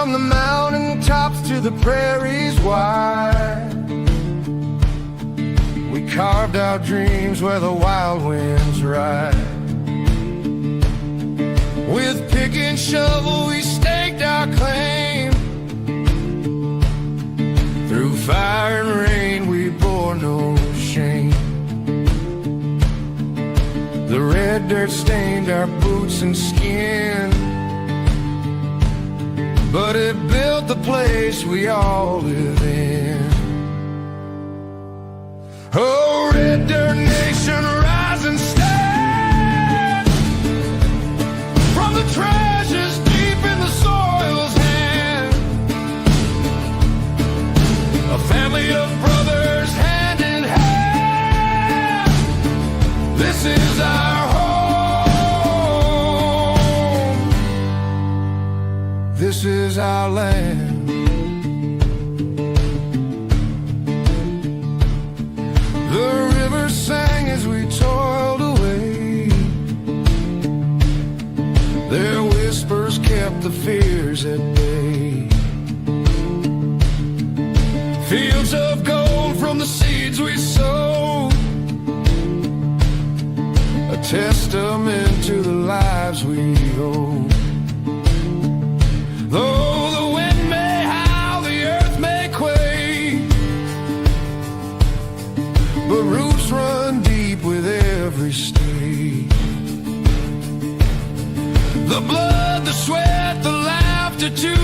From the mountain tops to the prairies wide, we carved our dreams where the wild winds ride. With pick and shovel we staked our claim. Through fire and rain we bore no shame. The red dirt stained our boots and skin, but it built the place we all live in. Oh, red dirt nation, rise and stand. From the treasures deep in the soil's hand, a family of brothers hand in hand. This is our home. This is our land. The river sang as we toiled away. Their whispers kept the fears at bay. Fields of gold from the seeds we sowed, a testament to the lives we owed. Though the wind may howl, the earth may quake, but roots run deep with every stake. The blood, the sweat, the laughter too.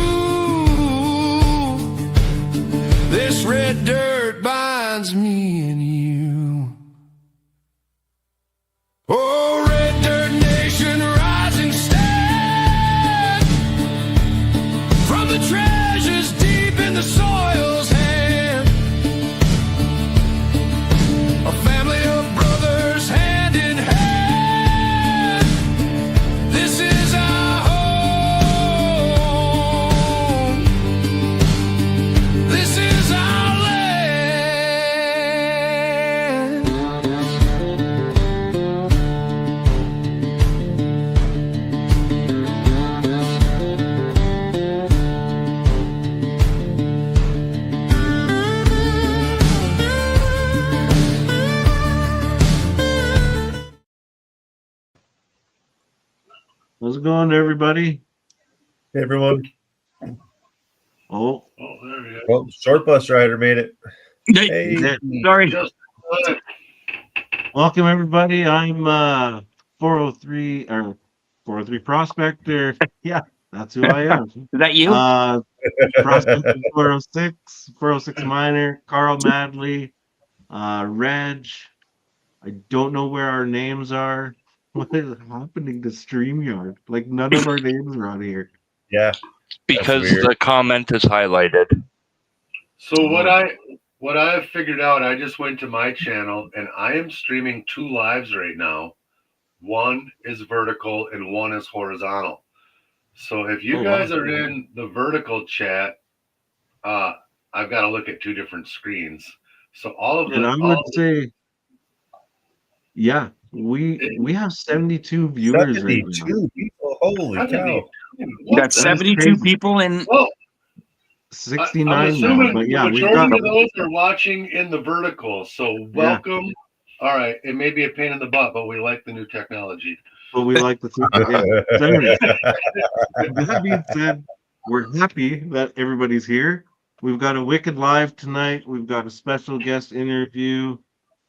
This red dirt binds me and you. Oh, red dirt nation, rise and stand. From the treasures deep in the soil's hand, a family of brothers hand in hand. This is our home. This is our land. How's it going, everybody? Hey, everyone. Oh, there we go. Well, short bus rider made it. Hey. sorry. Just Welcome, everybody. I'm 403 or 403 Prospector. Yeah, that's who I am. Is that you? Prospector 406 Minor, Carl Madley, Reg. I don't know where our names are. What is happening to StreamYard? Like, none of our names are on here. Yeah. Because weird. the comment is highlighted. so what I've figured out, I just went to my channel and I am streaming 2 lives right now. One is vertical and one is horizontal. So if you guys are in the vertical chat, I've got to look at 2 different screens. So all of And I would say, yeah, we have 72 viewers right now. 72 people. Holy cow. Got 72 people in. Well, 69 I'm now, assuming but yeah, the we've majority got of those are watching in the vertical. So welcome. Yeah. All right, it may be a pain in the butt, but we like the new technology. But we like the yeah. So anyways, that being said, we're happy that everybody's here. We've got a wicked live tonight. We've got a special guest interview.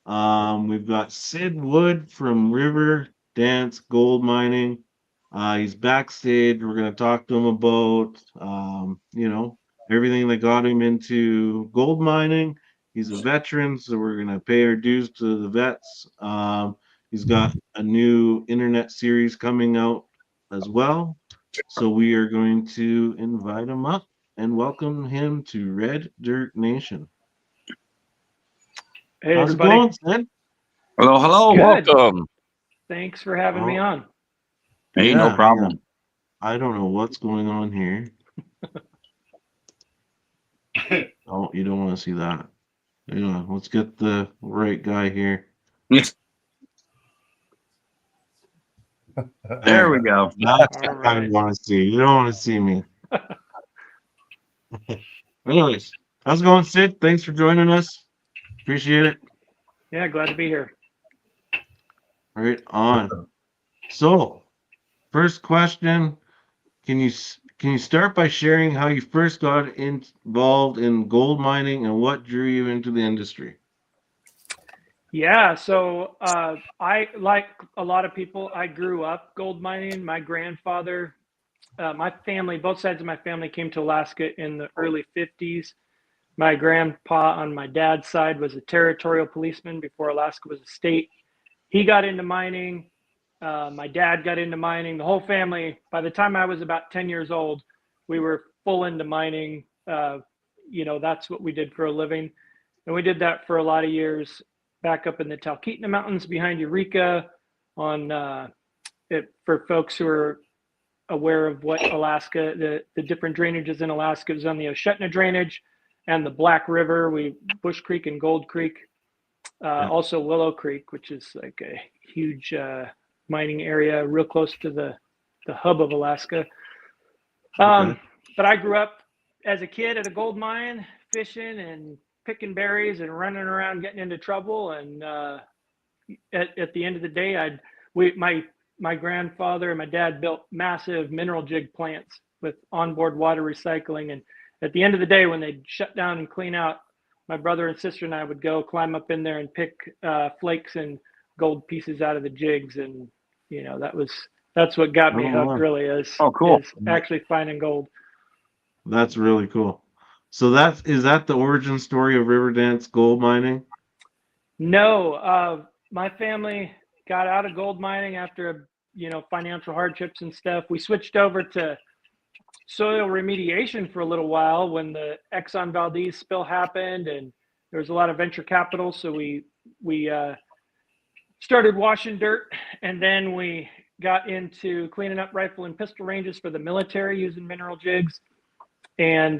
We've got Sid Wood from RiverDance Gold Mining. He's backstage. We're going to talk to him about, everything that got him into gold mining. He's a veteran, so we're going to pay our dues to the vets. He's got a new internet series coming out as well. So we are going to invite him up and welcome him to Red Dirt Nation. Hey, How's everybody. it going, Sid? Hello, hello, Good. welcome. Thanks for having me on. Hey, no problem. I don't know what's going on here. Oh, you don't want to see that. Yeah, let's get the right guy here. Yes. There we go. That's All what I right. want to see. You don't want to see me. Anyways, how's it going, Sid? Thanks for joining us. Appreciate it. Yeah, glad to be here. Right on. So, first question: can you start by sharing how you first got involved in gold mining and what drew you into the industry? Yeah, so I, like a lot of people, I grew up gold mining. My grandfather, my family, both sides of my family came to Alaska in the early 50s. My grandpa on my dad's side was a territorial policeman before Alaska was a state. He got into mining. My dad got into mining. The whole family, by the time I was about 10 years old, we were full into mining. That's what we did for a living. And we did that for a lot of years back up in the Talkeetna Mountains behind Eureka for folks who are aware of what Alaska, the different drainages in Alaska is on the Oshetna drainage and the Black River, Bush Creek and Gold Creek, also Willow Creek, which is like a huge mining area, real close to the hub of Alaska. But I grew up as a kid at a gold mine, fishing and picking berries and running around getting into trouble. And at the end of the day, my grandfather and my dad built massive mineral jig plants with onboard water recycling. And at the end of the day, when they'd shut down and clean out, my brother and sister and I would go climb up in there and pick flakes and gold pieces out of the jigs. And, that's what got me hooked, really, is actually finding gold. That's really cool. So is that the origin story of RiverDance gold mining? No, my family got out of gold mining after, financial hardships and stuff. We switched over to soil remediation for a little while when the Exxon Valdez spill happened, and there was a lot of venture capital. So we started washing dirt, and then we got into cleaning up rifle and pistol ranges for the military using mineral jigs. And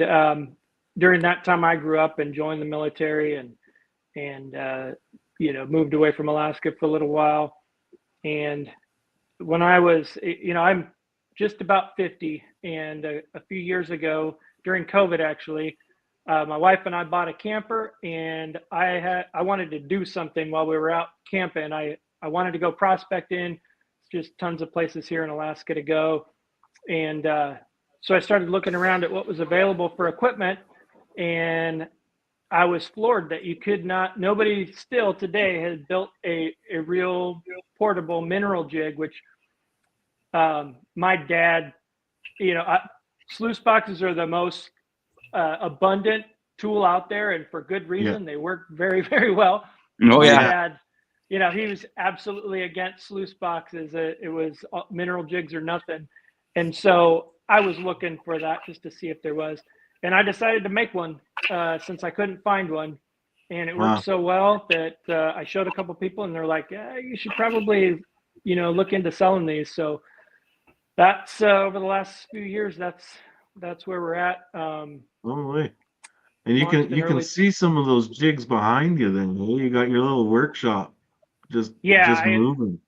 during that time, I grew up and joined the military and moved away from Alaska for a little while. And when I was, I'm just about 50, and a few years ago during COVID, actually, my wife and I bought a camper, and I wanted to do something while we were out camping. I wanted to go prospecting. It's just tons of places here in Alaska to go. And so I started looking around at what was available for equipment, and I was floored that nobody still today has built a real portable mineral jig, which my dad, sluice boxes are the most abundant tool out there, and for good reason. They work very, very well. Oh, yeah. My dad, he was absolutely against sluice boxes. It was mineral jigs or nothing. And so I was looking for that just to see if there was. And I decided to make one since I couldn't find one. And it worked so well that I showed a couple people, and they're like, yeah, you should probably, look into selling these. So that's over the last few years, that's where we're at. Oh, wait. And you can see some of those jigs behind you then. You got your little workshop just moving.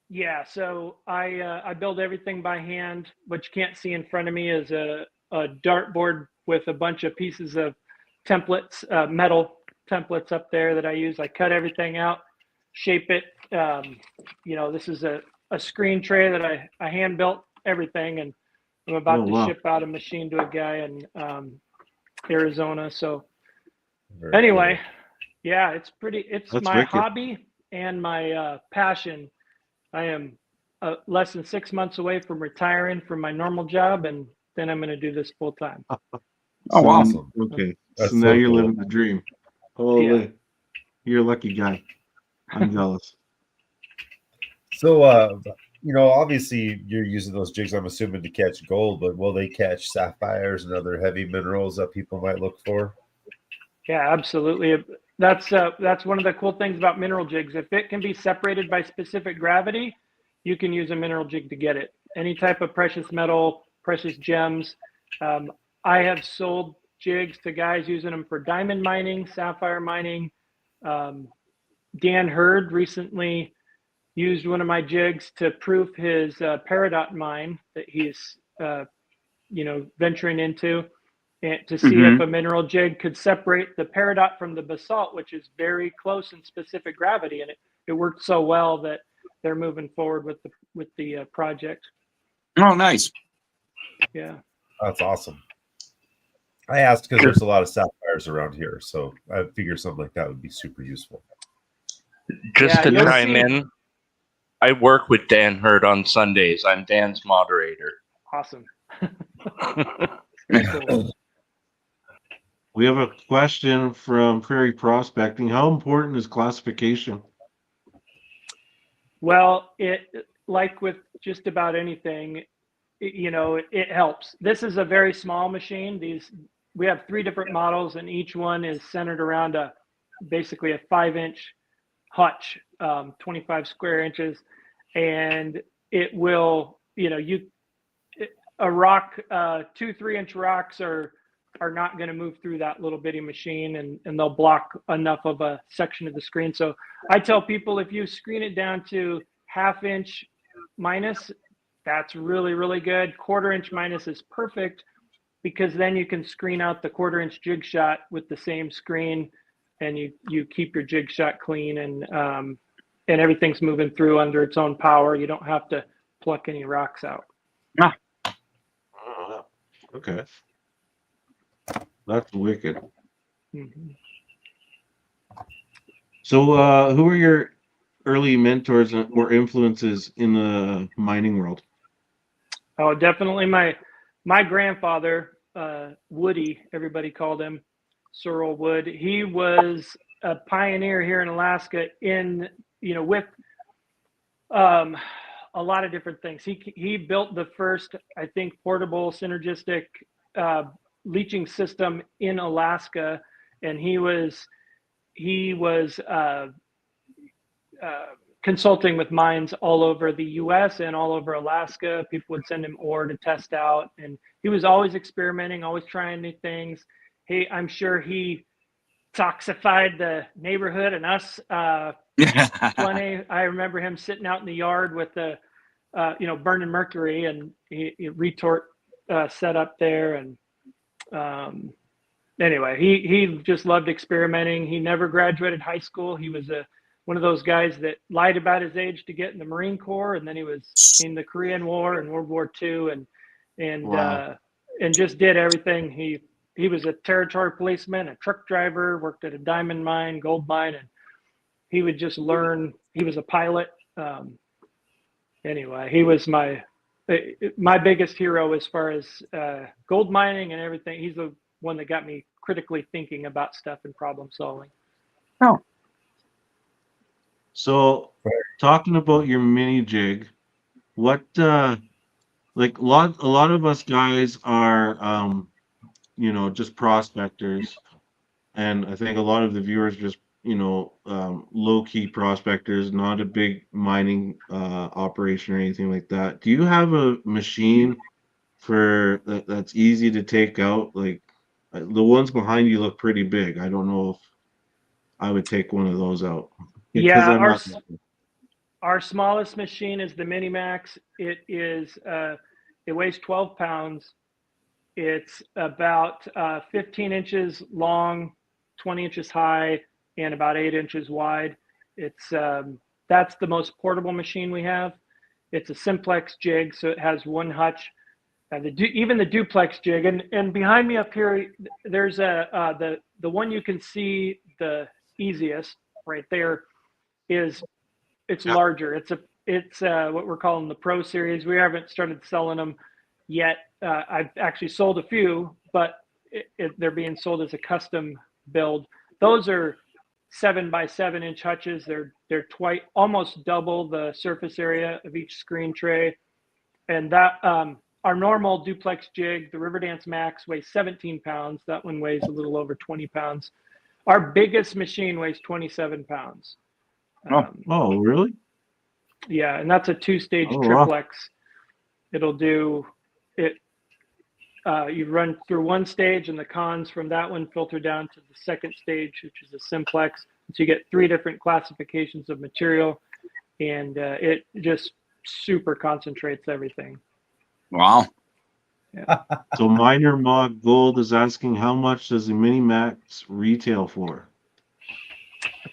Yeah, so I build everything by hand. What you can't see in front of me is a dartboard with a bunch of pieces of templates, metal templates up there that I use. I cut everything out, shape it. This is a screen tray that I hand built everything, and I'm about to ship out a machine to a guy in Arizona. So anyway, yeah, it's my hobby and my passion. I am less than 6 months away from retiring from my normal job, and then I'm going to do this full time. Oh, awesome. Okay. That's so now you're cool. living the dream. Holy, you're a lucky guy. I'm jealous. So, obviously you're using those jigs, I'm assuming, to catch gold, but will they catch sapphires and other heavy minerals that people might look for? Yeah, absolutely. That's one of the cool things about mineral jigs. If it can be separated by specific gravity, you can use a mineral jig to get it. Any type of precious metal, precious gems. I have sold jigs to guys using them for diamond mining, sapphire mining. Dan Hurd recently used one of my jigs to proof his peridot mine that he's venturing into. and to see if a mineral jig could separate the peridot from the basalt, which is very close in specific gravity. And it worked so well that they're moving forward with the project. Oh, nice. Yeah. That's awesome. I asked because there's a lot of sapphires around here, so I figured something like that would be super useful. Just to you'll chime see. in, I work with Dan Hurd on Sundays. I'm Dan's moderator. Awesome. We have a question from Prairie Prospecting. How important is classification? Well, like with just about anything, it helps. This is a very small machine. We have 3 different models, and each one is centered around basically a 5-inch hutch, 25 square inches, and it will, a rock, 2-3-inch rocks are not going to move through that little bitty machine, and they'll block enough of a section of the screen. So I tell people, if you screen it down to 1/2 inch minus, that's really, really good. 1/4 inch minus is perfect, because then you can screen out the 1/4 inch jig shot with the same screen, and you keep your jig shot clean, and everything's moving through under its own power. You don't have to pluck any rocks out. Oh, okay. That's wicked. Mm-hmm. So who are your early mentors or influences in the mining world? Oh, definitely my grandfather, Woody, everybody called him Cyril Wood. He was a pioneer here in Alaska with a lot of different things. He built the first, I think, portable synergistic leaching system in Alaska, and he was consulting with mines all over the U.S. and all over Alaska. People would send him ore to test out, and he was always experimenting, always trying new things. I'm sure he toxified the neighborhood and us plenty. I remember him sitting out in the yard with the burning mercury, and he retort set up there. And anyway, he just loved experimenting. He never graduated high school. He was one of those guys that lied about his age to get in the Marine Corps, and then he was in the Korean War and World War II, and just did everything. He was a territory policeman, a truck driver, worked at a diamond mine, gold mine, and he would just learn. He was a pilot. Anyway, he was my biggest hero as far as gold mining and everything. He's the one that got me critically thinking about stuff and problem solving. Oh. So, talking about your mini jig, what like a lot of us guys are just prospectors, and I think a lot of the viewers just low key prospectors, not a big mining operation or anything like that. Do you have a machine that's easy to take out? Like the ones behind you look pretty big. I don't know if I would take one of those out. Yeah, our smallest machine is the Mini Max. It weighs 12 pounds. It's about 15 inches long, 20 inches high, and about 8 inches wide. It's that's the most portable machine we have. It's a simplex jig, so it has one hutch. Even the duplex jig, and behind me up here, there's the one you can see the easiest right there. It's larger. It's what we're calling the Pro Series. We haven't started selling them yet. I've actually sold a few, but they're being sold as a custom build. Those are 7 by 7 inch hutches. They're almost double the surface area of each screen tray. And that our normal duplex jig, the RiverDance Max, weighs 17 pounds. That one weighs a little over 20 pounds. Our biggest machine weighs 27 pounds. Oh, really? Yeah, and that's a 2-stage wow. triplex. It'll do it. You run through one stage, and the cons from that one filter down to the second stage, which is a simplex. So you get 3 different classifications of material, and it just super concentrates everything. Wow. So Miner Mod Gold is asking, how much does the Mini Max retail for?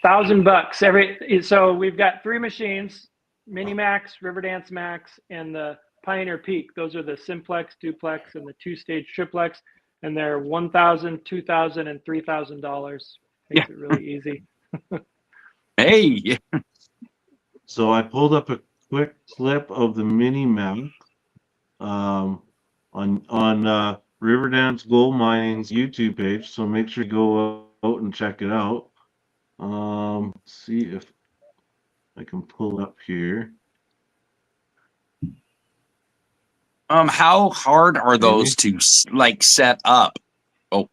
$1,000 so we've got 3 machines: Mini Max, RiverDance Max, and the Pioneer Peak. Those are the simplex, duplex, and the 2-stage triplex, and they're $1,000, $2,000, and $3,000. Makes it really easy. Hey, So I pulled up a quick clip of the Mini Max on RiverDance Gold Mining's YouTube page. So make sure you go out and check it out. See if I can pull up here. how hard are those to like set up? Oh,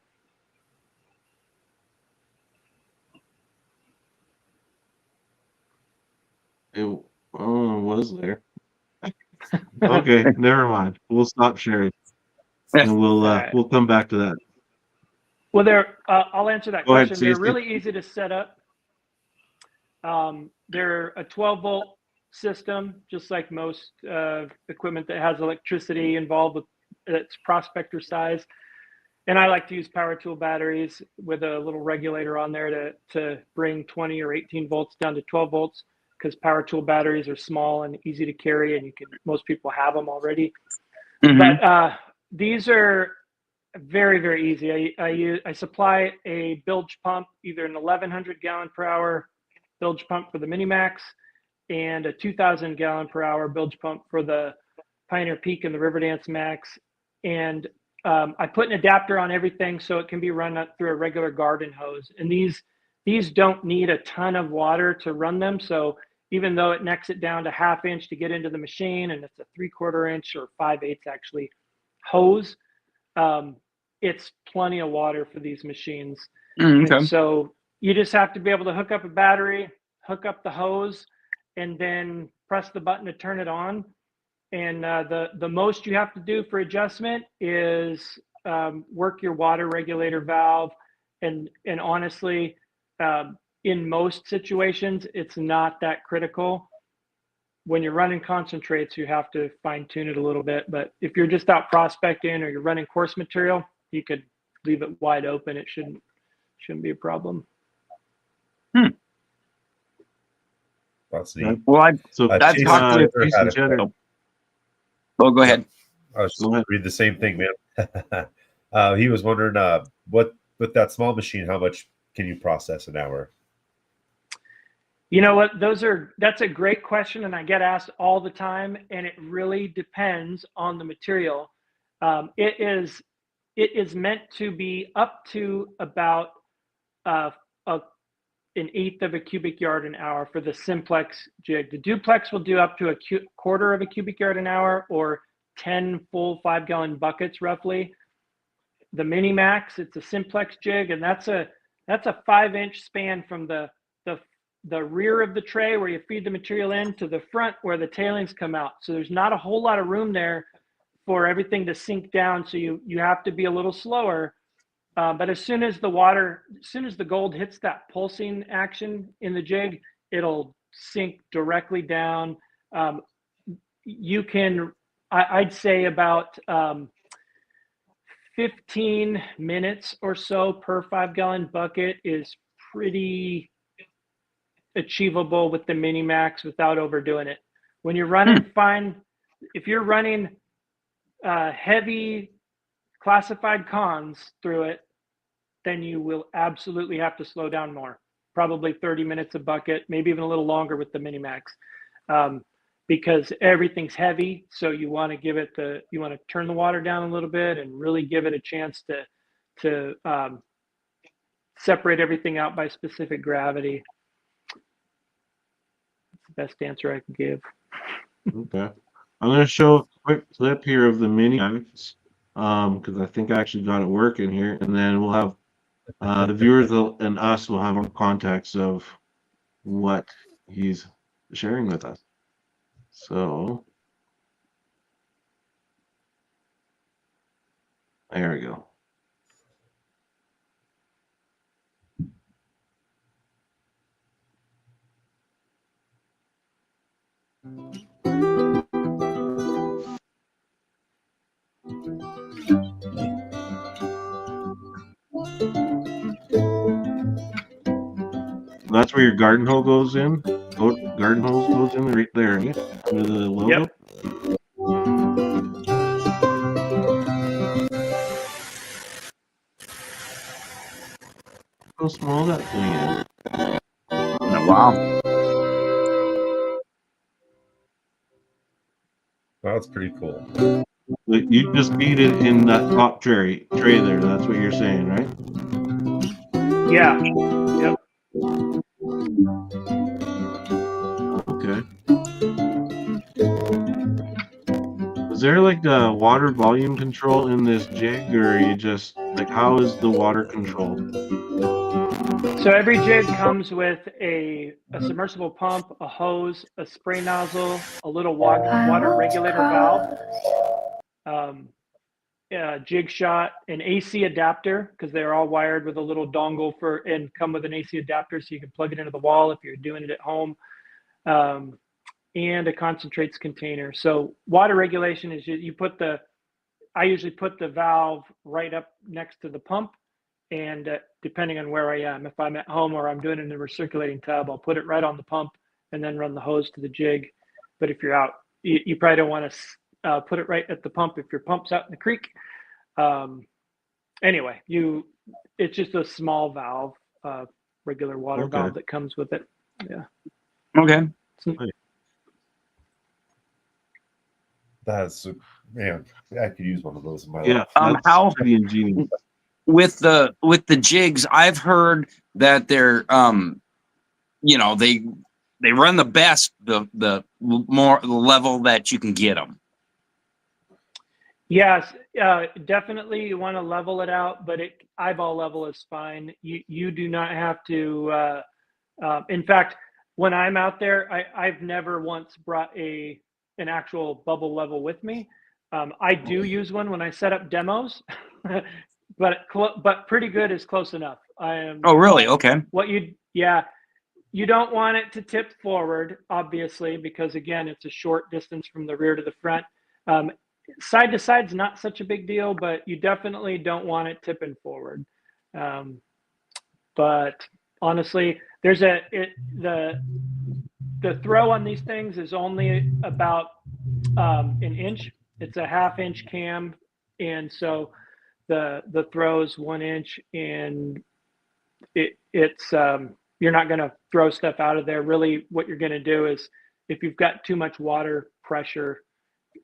It was there. Okay, never mind. We'll stop sharing, and we'll come back to that. Well, I'll answer that Go ahead, question. They're Cece. really easy to set up. They're a 12-volt system, just like most equipment that has electricity involved with its prospector size. And I like to use power tool batteries with a little regulator on there to bring 20 or 18 volts down to 12 volts, because power tool batteries are small and easy to carry, and most people have them already. mhm. But these are very, very easy. I supply a bilge pump, either an 1,100 gallon per hour bilge pump for the Mini Max and a 2,000 gallon per hour bilge pump for the Pioneer Peak and the RiverDance Max. And I put an adapter on everything so it can be run through a regular garden hose. And these don't need a ton of water to run them. So even though it necks it down to 1/2 inch to get into the machine, and it's a 3/4 inch or 5/8 actually hose, it's plenty of water for these machines. Okay. And so you just have to be able to hook up a battery, hook up the hose, and then press the button to turn it on. And the most you have to do for adjustment is work your water regulator valve. And honestly, in most situations, it's not that critical. When you're running concentrates, you have to fine tune it a little bit. But if you're just out prospecting or you're running coarse material, you could leave it wide open. It shouldn't be a problem. That's neat. Well, So I've Jason talked to. Jennifer had a Jason Jenner. Oh, go ahead. I was just Go going ahead. to read the same thing, man. He was wondering what with that small machine, how much can you process an hour? You know what? That's a great question, and I get asked all the time, and it really depends on the material. It is meant to be up to about an 1/8 of a cubic yard an hour for the simplex jig. The duplex will do up to a 1/4 of a cubic yard an hour, or 10 full 5-gallon buckets roughly. The Mini Max, it's a simplex jig, and that's a 5-inch span from the rear of the tray where you feed the material in to the front where the tailings come out. So there's not a whole lot of room there for everything to sink down. So you have to be a little slower. But as soon as the gold hits that pulsing action in the jig, it'll sink directly down. I'd say about 15 minutes or so per 5-gallon bucket is pretty achievable with the Mini Max without overdoing it. When you're running if you're running heavy classified cons through it, then you will absolutely have to slow down more. Probably 30 minutes a bucket, maybe even a little longer with the Mini Max, because everything's heavy. So you want to turn the water down a little bit and really give it a chance to separate everything out by specific gravity. That's the best answer I can give. Okay. I'm going to show a quick clip here of the Mini Max, because I think I actually got it working here, and then we'll have the viewers and us will have our context of what he's sharing with us. So there we go. That's where your garden hose goes in. Garden hose goes in right there, right? Under the logo. Yep. How small that thing is. Oh, wow. Wow, that's pretty cool. But you just feed it in that top tray there. That's what you're saying, right? Yeah. Yep. Okay. Is there like a water volume control in this jig, or are you just like how is the water controlled? So every jig comes with a submersible pump, a hose, a spray nozzle, a little water regulator valve, a jig shot, an AC adapter, because they're all wired with a little dongle and come with an AC adapter so you can plug it into the wall if you're doing it at home, and a concentrates container. So water regulation is I usually put the valve right up next to the pump. And depending on where I am, if I'm at home or I'm doing it in a recirculating tub, I'll put it right on the pump and then run the hose to the jig. But if you're out, you probably don't want to put it right at the pump if your pump's out in the creek. Anyway, it's just a small valve, regular water valve that comes with it. Yeah. Okay. That's man, I could use one of those in my Yeah, life. that's pretty ingenious. With the jigs, I've heard that they're they run the best the more the level that you can get them. Yes, definitely you want to level it out, but eyeball level is fine. You do not have to. In fact, when I'm out there, I've never once brought an actual bubble level with me. I do use one when I set up demos, but pretty good is close enough. Oh, really? Okay. You don't want it to tip forward, obviously, because again, it's a short distance from the rear to the front. Side to side is not such a big deal, but you definitely don't want it tipping forward. But honestly, the throw on these things is only about an inch. It's a 1/2 inch cam, and so the throw is 1 inch, and it's you're not going to throw stuff out of there. Really, what you're going to do is if you've got too much water pressure,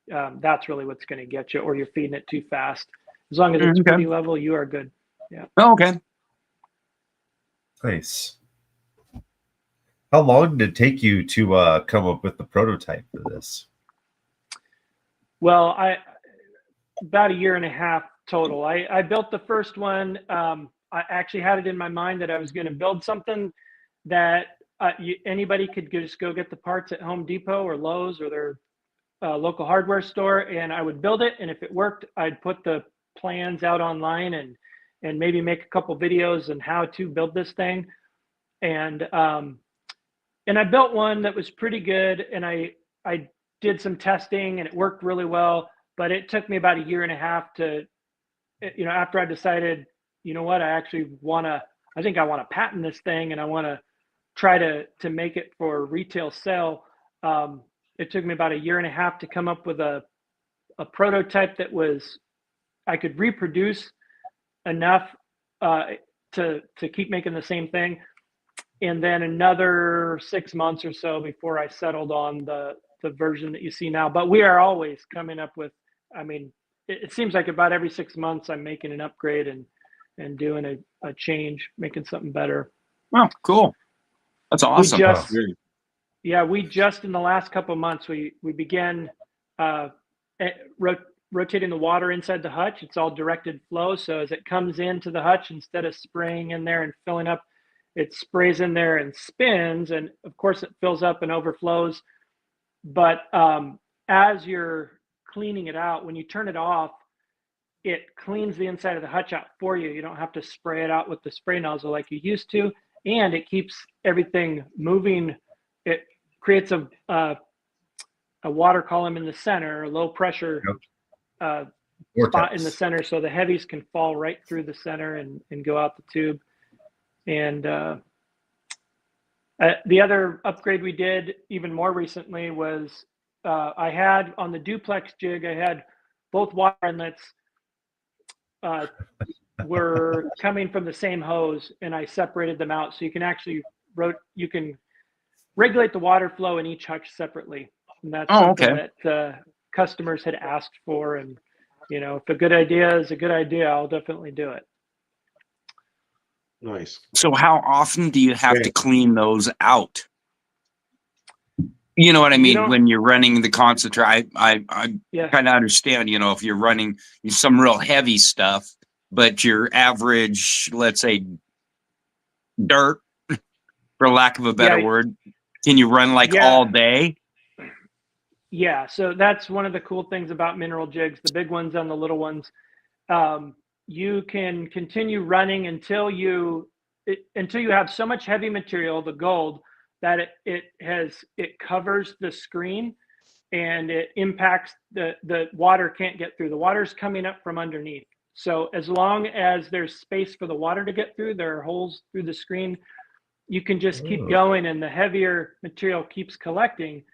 that's really what's going to get you, or you're feeding it too fast. As long as it's pretty level, you are good. Yeah. Oh, okay. Nice. How long did it take you to come up with the prototype for this? Well, about 1.5 years total. I built the first one. I actually had it in my mind that I was going to build something that anybody could just go get the parts at Home Depot or Lowe's or their local hardware store, and I would build it. And if it worked, I'd put the plans out online and maybe make a couple videos on how to build this thing. And I built one that was pretty good, and I did some testing, and it worked really well. But it took me about 1.5 years to, after I decided, you know what, I think I want to patent this thing, and I want to try to make it for retail sale. It took me about 1.5 years to come up with a prototype that I could reproduce enough to keep making the same thing. And then another 6 months or so before I settled on the version that you see now. But we are always coming up with, it seems like about every 6 months I'm making an upgrade and doing a change, making something better. Well, cool. That's awesome. We just in the last couple of months, we began rotating the water inside the hutch. It's all directed flow. So as it comes into the hutch, instead of spraying in there and filling up, it sprays in there and spins. And of course it fills up and overflows. But as you're cleaning it out, when you turn it off, it cleans the inside of the hutch out for you. You don't have to spray it out with the spray nozzle like you used to. And it keeps everything moving. It creates a water column in the center, a low pressure spot in the center, so the heavies can fall right through the center and go out the tube. And The other upgrade we did even more recently was I had on the duplex jig, I had both water inlets were coming from the same hose, and I separated them out so you can actually you can regulate the water flow in each hutch separately. And that's something that customers had asked for. And, you know, if a good idea is a good idea, I'll definitely do it. Nice. So how often do you have to clean those out? You know what I mean? When you're running the concentrate, I kind of understand, you know, if you're running some real heavy stuff, but your average, let's say, dirt, for lack of a better word, can you run like all day? Yeah, so that's one of the cool things about mineral jigs, the big ones and the little ones. You can continue running until you have so much heavy material, the gold, that it covers the screen and it impacts the water can't get through. The water's coming up from underneath. So as long as there's space for the water to get through, there are holes through the screen, you can just keep going, and the heavier material keeps collecting.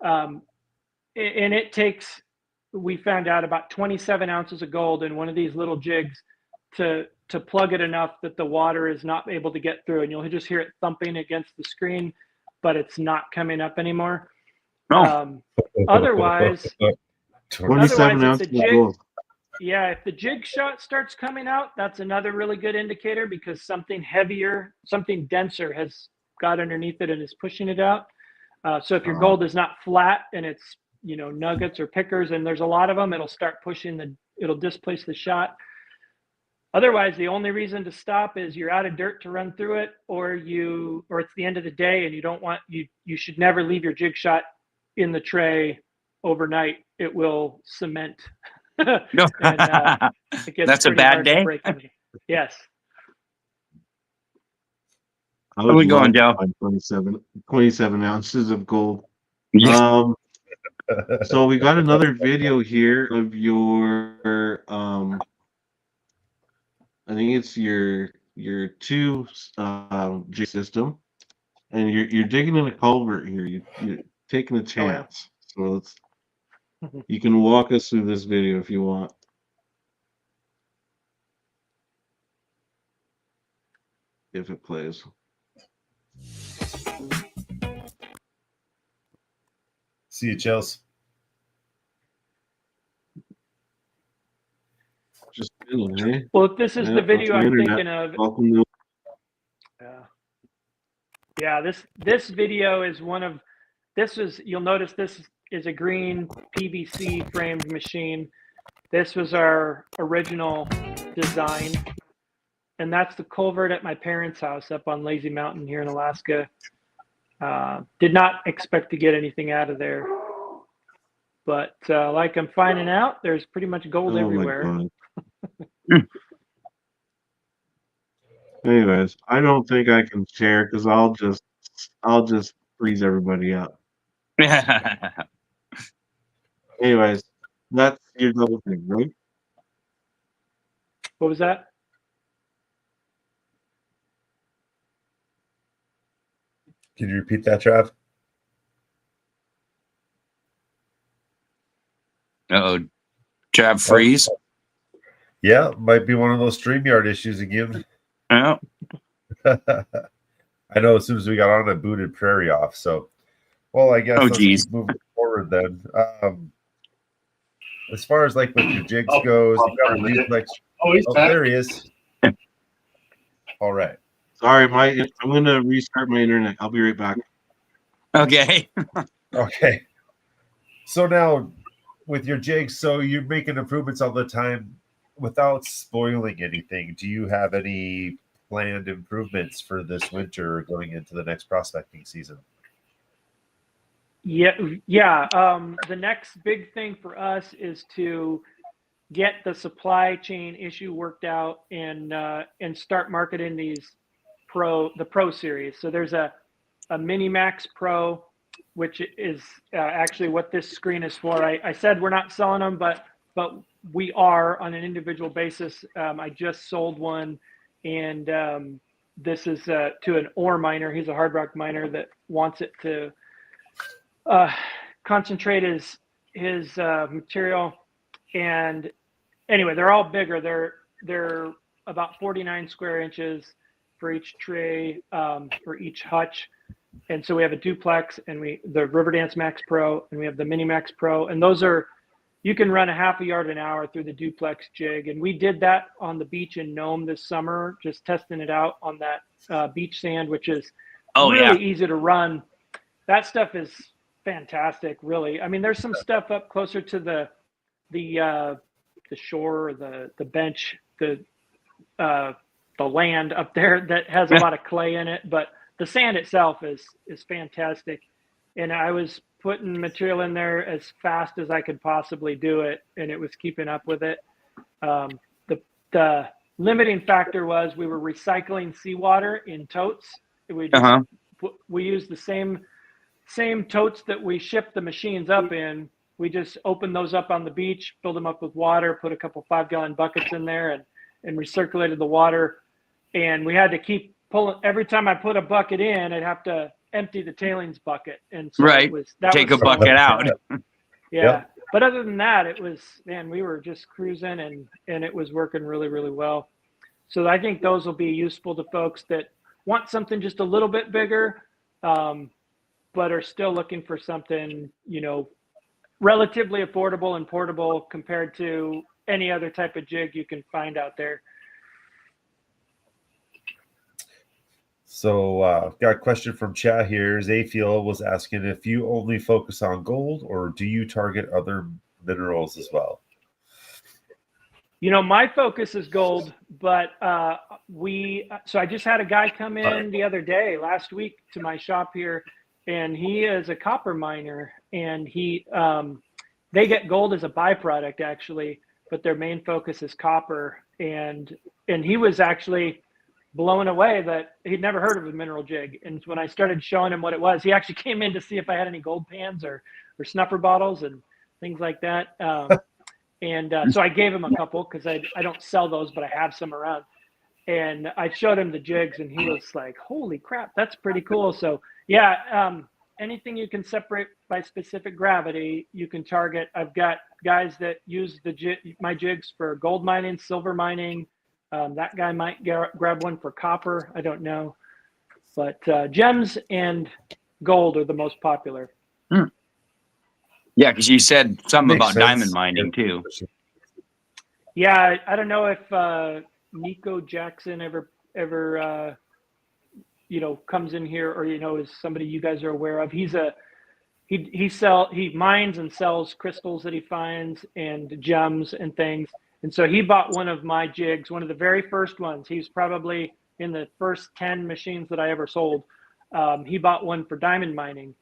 And it takes, we found out, about 27 ounces of gold in one of these little jigs to plug it enough that the water is not able to get through, and you'll just hear it thumping against the screen, but it's not coming up anymore. Otherwise, 27 ounces of gold. Yeah, if the jig shot starts coming out, that's another really good indicator, because something heavier, something denser has got underneath it and is pushing it out. So if your gold is not flat and it's, you know, nuggets or pickers, and there's a lot of them, it'll start pushing it'll displace the shot. Otherwise, the only reason to stop is you're out of dirt to run through it, or it's the end of the day and you don't want, you should never leave your jig shot in the tray overnight. It will cement. No. And, it gets that's a bad day. Yes. How are we going, Joe? 27 ounces of gold. Yeah. So we got another video here of your I think it's your two jig system, and you're digging in a culvert here. You're taking a chance. So let's. You can walk us through this video if you want. If it plays. See you, Chelsea. Just kidding, eh? Well, if this is the video I'm thinking of. Welcome to. Yeah, this video is you'll notice this is a green PVC framed machine. This was our original design, and that's the culvert at my parents' house up on Lazy Mountain here in Alaska. Did not expect to get anything out of there, but like I'm finding out, there's pretty much gold everywhere. Anyways, I don't think I can share because I'll just freeze everybody up. Anyways, that's your double thing, right? What was that? Can you repeat that, Trav? Uh-oh. Trav freeze? Yeah, might be one of those StreamYard issues again. Yeah. I know as soon as we got on, it booted Prairie off. So, well, I guess let's keep moving forward then. As far as like with your jigs goes, you got a duplex. There he is. All right. Sorry, I'm going to restart my internet. I'll be right back. Okay. Okay. So now with your jigs, so you're making improvements all the time without spoiling anything. Do you have any planned improvements for this winter going into the next prospecting season? Yeah. The next big thing for us is to get the supply chain issue worked out and start marketing the Pro series. So there's a Mini Max Pro, which is actually what this screen is for. I said we're not selling them, but we are on an individual basis. I just sold one, and this is to an ore miner. He's a hard rock miner that wants it to concentrate his material. And anyway, they're all bigger. They're about 49 square inches for each tray, for each hutch. And so we have a duplex, and the RiverDance Max Pro, and we have the Mini Max Pro, and those are, you can run a half a yard an hour through the duplex jig. And we did that on the beach in Nome this summer, just testing it out on that beach sand, which is really easy to run. That stuff is fantastic, really. I mean, there's some stuff up closer to the shore, the bench, the land up there that has a lot of clay in it, but the sand itself is fantastic. And I was putting material in there as fast as I could possibly do it, and it was keeping up with it. The limiting factor was we were recycling seawater in totes. We used the same totes that we shipped the machines up in. We just opened those up on the beach, filled them up with water, put a couple 5-gallon buckets in there, and recirculated the water. And we had to keep pulling. Every time I put a bucket in, I'd have to empty the tailings bucket. And so take a bucket out. Yeah. Yep. But other than that, it was, man, we were just cruising, and it was working really, really well. So I think those will be useful to folks that want something just a little bit bigger, but are still looking for something, relatively affordable and portable compared to any other type of jig you can find out there. So got a question from chat here. Zayfiel was asking if you only focus on gold, or do you target other minerals as well? My focus is gold, but so I just had a guy come in the other day, last week, to my shop here, and he is a copper miner, and they get gold as a byproduct actually, but their main focus is copper. And he was actually blown away that he'd never heard of a mineral jig. And when I started showing him what it was, he actually came in to see if I had any gold pans or snuffer bottles and things like that. So I gave him a couple because I don't sell those, but I have some around. And I showed him the jigs, and he was like, holy crap, that's pretty cool. So yeah, anything you can separate by specific gravity, you can target. I've got guys that use my jigs for gold mining, silver mining. That guy might grab one for copper. I don't know. But gems and gold are the most popular. Yeah, because you said something about diamond mining too. Yeah, I don't know if Nico Jackson ever comes in here, or is somebody you guys are aware of. He mines and sells crystals that he finds and gems and things. And so he bought one of my jigs, one of the very first ones. He's probably in the first 10 machines that I ever sold. He bought one for diamond mining,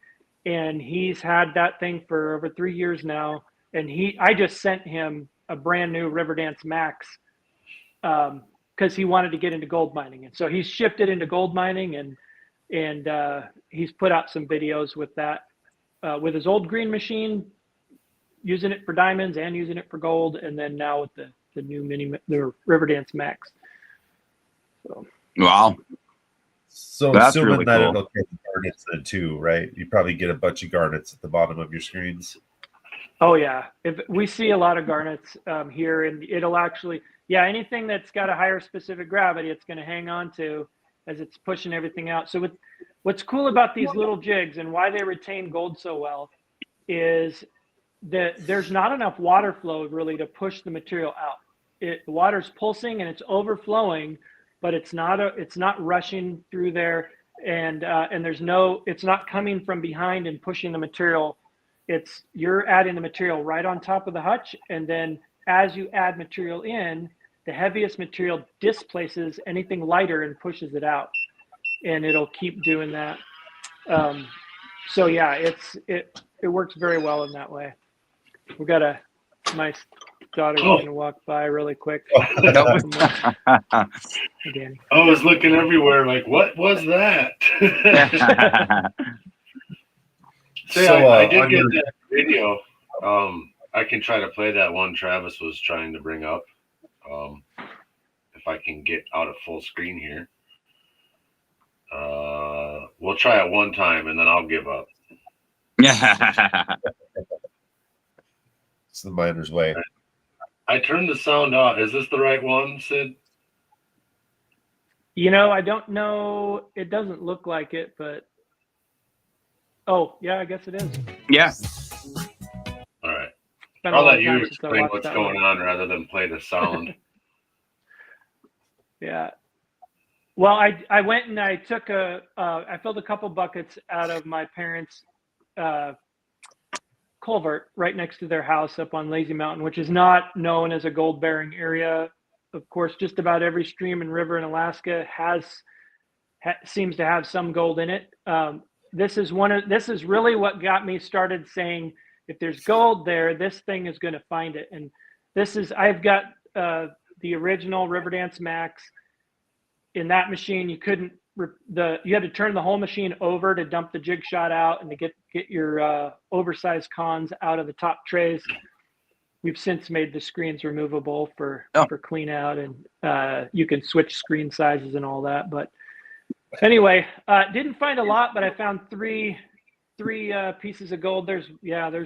and he's had that thing for over 3 years now. And I just sent him a brand new RiverDance Max because he wanted to get into gold mining. And so he's shipped it into gold mining, and he's put out some videos with that, with his old green machine, using it for diamonds and using it for gold, and then now with the new the RiverDance Max. So wow. So that's assuming really that cool. It'll get garnets then too, right? You probably get a bunch of garnets at the bottom of your screens. Oh yeah, if we see a lot of garnets here, and it'll actually, anything that's got a higher specific gravity, it's going to hang on to as it's pushing everything out. So what's cool about these little jigs and why they retain gold so well is that there's not enough water flow really to push the material out. The water's pulsing and it's overflowing, but it's not rushing through there, and it's not coming from behind and pushing the material. You're adding the material right on top of the hutch, and then as you add material in, the heaviest material displaces anything lighter and pushes it out, and it'll keep doing that. So yeah, it works very well in that way. We got my daughter's going to walk by really quick. I was looking everywhere like, what was that? I did get that video. I can try to play that one Travis was trying to bring up. If I can get out of full screen here. We'll try it one time and then I'll give up. It's the miner's way. I turned the sound off. Is this the right one, Sid? I don't know. It doesn't look like it, but oh yeah, I guess it is. Yeah. All right. Been a I'll long let you time since I explain watched what's that going one. on rather than play the sound. Yeah. Well, I went and I took I filled a couple buckets out of my parents' culvert right next to their house up on Lazy Mountain, which is not known as a gold bearing area. Of course, just about every stream and river in Alaska seems to have some gold in it. This is really what got me started saying, if there's gold there, this thing is going to find it. And I've got the original RiverDance Max. In that machine, you had to turn the whole machine over to dump the jig shot out and to get your oversized cons out of the top trays. We've since made the screens removable for clean out, and you can switch screen sizes and all that. But anyway, didn't find a lot, but I found three pieces of gold. There's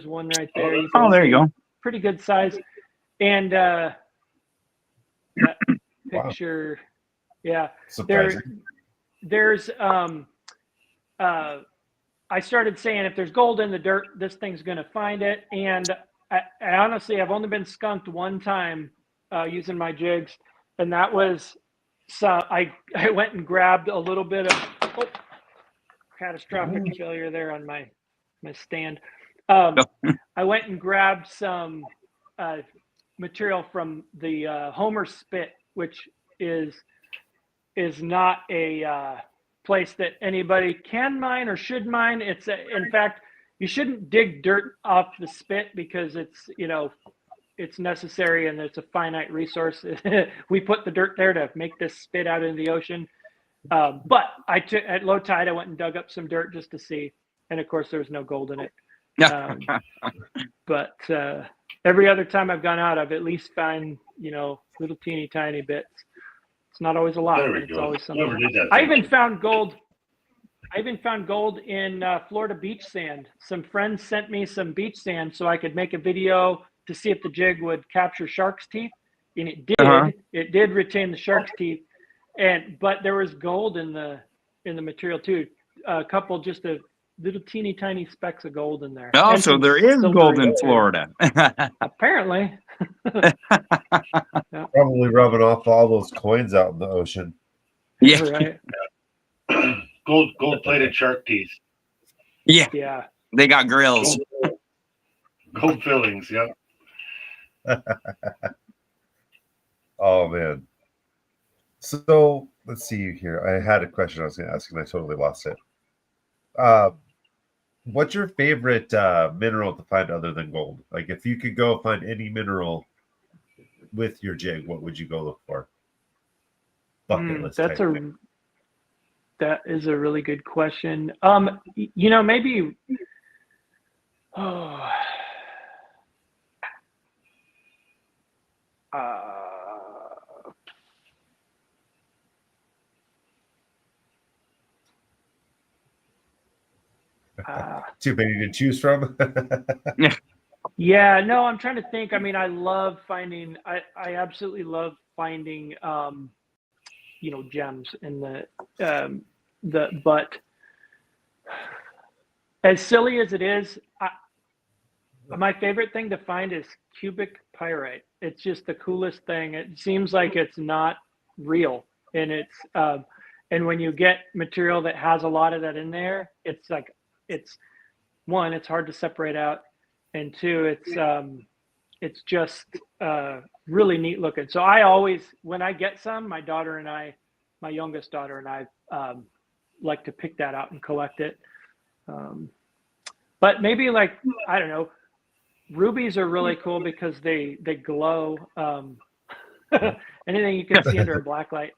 one right there. There you go. Pretty good size. And that picture. Wow. Yeah, there's I started saying, if there's gold in the dirt, this thing's going to find it. And I honestly, I've only been skunked one time using my jigs, and that was I went and grabbed a little bit of catastrophic failure there on my stand. I went and grabbed some material from the Homer Spit, which is not a place that anybody can mine or should mine. In fact, you shouldn't dig dirt off the spit because it's necessary and it's a finite resource. We put the dirt there to make this spit out into the ocean. But at low tide, I went and dug up some dirt just to see. And of course, there was no gold in it. But every other time I've gone out, I've at least found, little teeny tiny bits. It's not always a lot, but it's always something. I even found gold in Florida beach sand. Some friends sent me some beach sand so I could make a video to see if the jig would capture shark's teeth, and it did. It did retain the shark's teeth, but there was gold in the material too. A couple, just a little teeny tiny specks of gold in there. Oh, so there is gold in Florida. Apparently. Probably rubbing off all those coins out in the ocean. Yeah. Right. Gold plated shark teeth. Yeah. Yeah. They got grills. Gold fillings, yeah. Oh man. So let's see here. I had a question I was going to ask and I totally lost it. What's your favorite mineral to find other than gold? Like, if you could go find any mineral with your jig, what would you go look for? Bucket list. That is a really good question. Maybe. Too many to choose from. Yeah, no, I'm trying to think. I mean, I love finding. I absolutely love finding, gems in but as silly as it is, my favorite thing to find is cubic pyrite. It's just the coolest thing. It seems like it's not real, and and when you get material that has a lot of that in there, it's like, it's hard to separate out, and two, it's just really neat looking. So I always, when I get some, my youngest daughter and I like to pick that out and collect it. But maybe, I don't know, rubies are really cool because they glow. Anything you can see under a black light.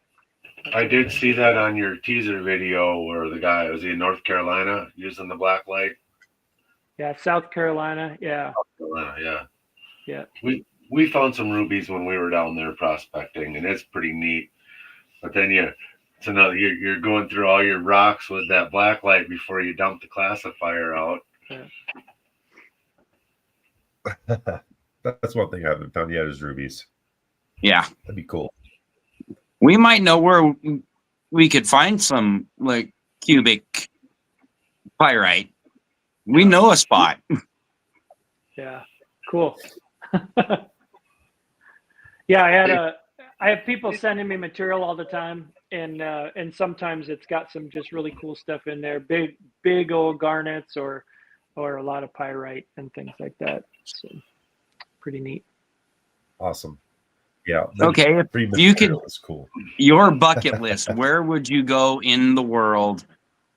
I did see that on your teaser video where the guy was in North Carolina using the black light. Yeah, South Carolina. Yeah. South Carolina, yeah. We found some rubies when we were down there prospecting, and it's pretty neat. But then So now you're going through all your rocks with that black light before you dump the classifier out. That's one thing I haven't found yet is rubies. Yeah. That'd be cool. We might know where we could find some like cubic pyrite. We know a spot. Yeah, cool. Yeah, I have people sending me material all the time, and sometimes it's got some just really cool stuff in there, big old garnets or a lot of pyrite and things like that. So pretty neat. Awesome. Yeah. Okay, if free you could, material is cool. your bucket list, where would you go in the world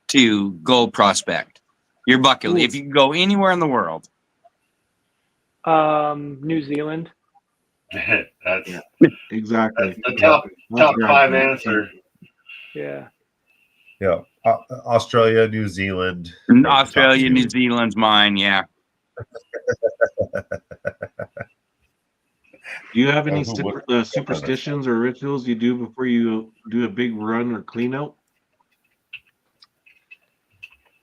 to gold prospect? Your bucket list, if you could go anywhere in the world. New Zealand. That's Exactly. the top Yeah. 5 answer. Yeah. Yeah. Australia, New Zealand. Australia, New Zealand's mine. Yeah. Do you have any who would- superstitions or rituals you do before you do a big run or clean out?